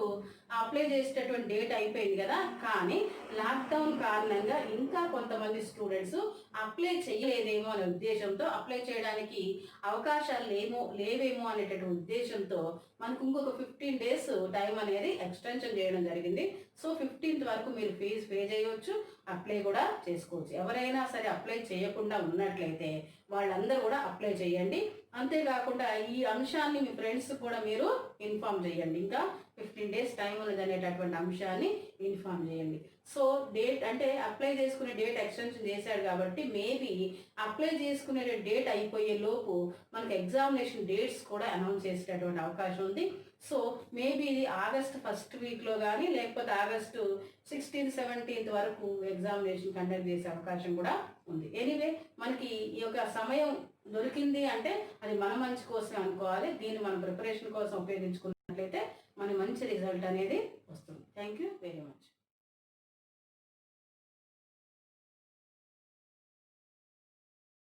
అప్లై చేసేటటువంటి డేట్ అయిపోయింది కదా, కానీ లాక్డౌన్ కారణంగా ఇంకా కొంతమంది స్టూడెంట్స్ అప్లై చేయలేదేమో అనే ఉద్దేశంతో, అప్లై చేయడానికి అవకాశాలు లేవేమో అనేటటువంటి ఉద్దేశంతో మనకు ఇంకొక 15 days టైం అనేది ఎక్స్టెన్షన్ చేయడం జరిగింది. సో 15th వరకు మీరు ఫీజు పే చేయవచ్చు, అప్లై కూడా చేసుకోవచ్చు. ఎవరైనా సరే అప్లై చేయకుండా ఉన్నట్లయితే వాళ్ళందరూ కూడా అప్లై చేయండి. అంతేకాకుండా ఈ అంశాన్ని మీ ఫ్రెండ్స్ కూడా మీరు ఇన్ఫామ్ చేయండి. ఇంకా 15 days టైం ఉన్నది అనేటటువంటి అంశాన్ని ఇన్ఫామ్ చేయండి. సో డేట్ అంటే అప్లై చేసుకునే డేట్ ఎక్స్టెన్షన్ చేశాడు కాబట్టి మేబీ అప్లై చేసుకునే డేట్ అయిపోయే లోపు మనకు ఎగ్జామినేషన్ డేట్స్ కూడా అనౌన్స్ చేసేటటువంటి అవకాశం ఉంది. సో మేబీ ఇది August 1st వీక్లో కానీ లేకపోతే August 16th 17th వరకు ఎగ్జామినేషన్ కండక్ట్ చేసే అవకాశం కూడా ఉంది. ఎనీవే మనకి ఈ యొక్క సమయం దొరికింది అంటే అది మన మంచి కోసం అనుకోవాలి. దీన్ని మనం ప్రిపరేషన్ కోసం ఉపయోగించుకున్నట్లయితే మన మంచి రిజల్ట్ అనేది వస్తుంది. Thank you very much.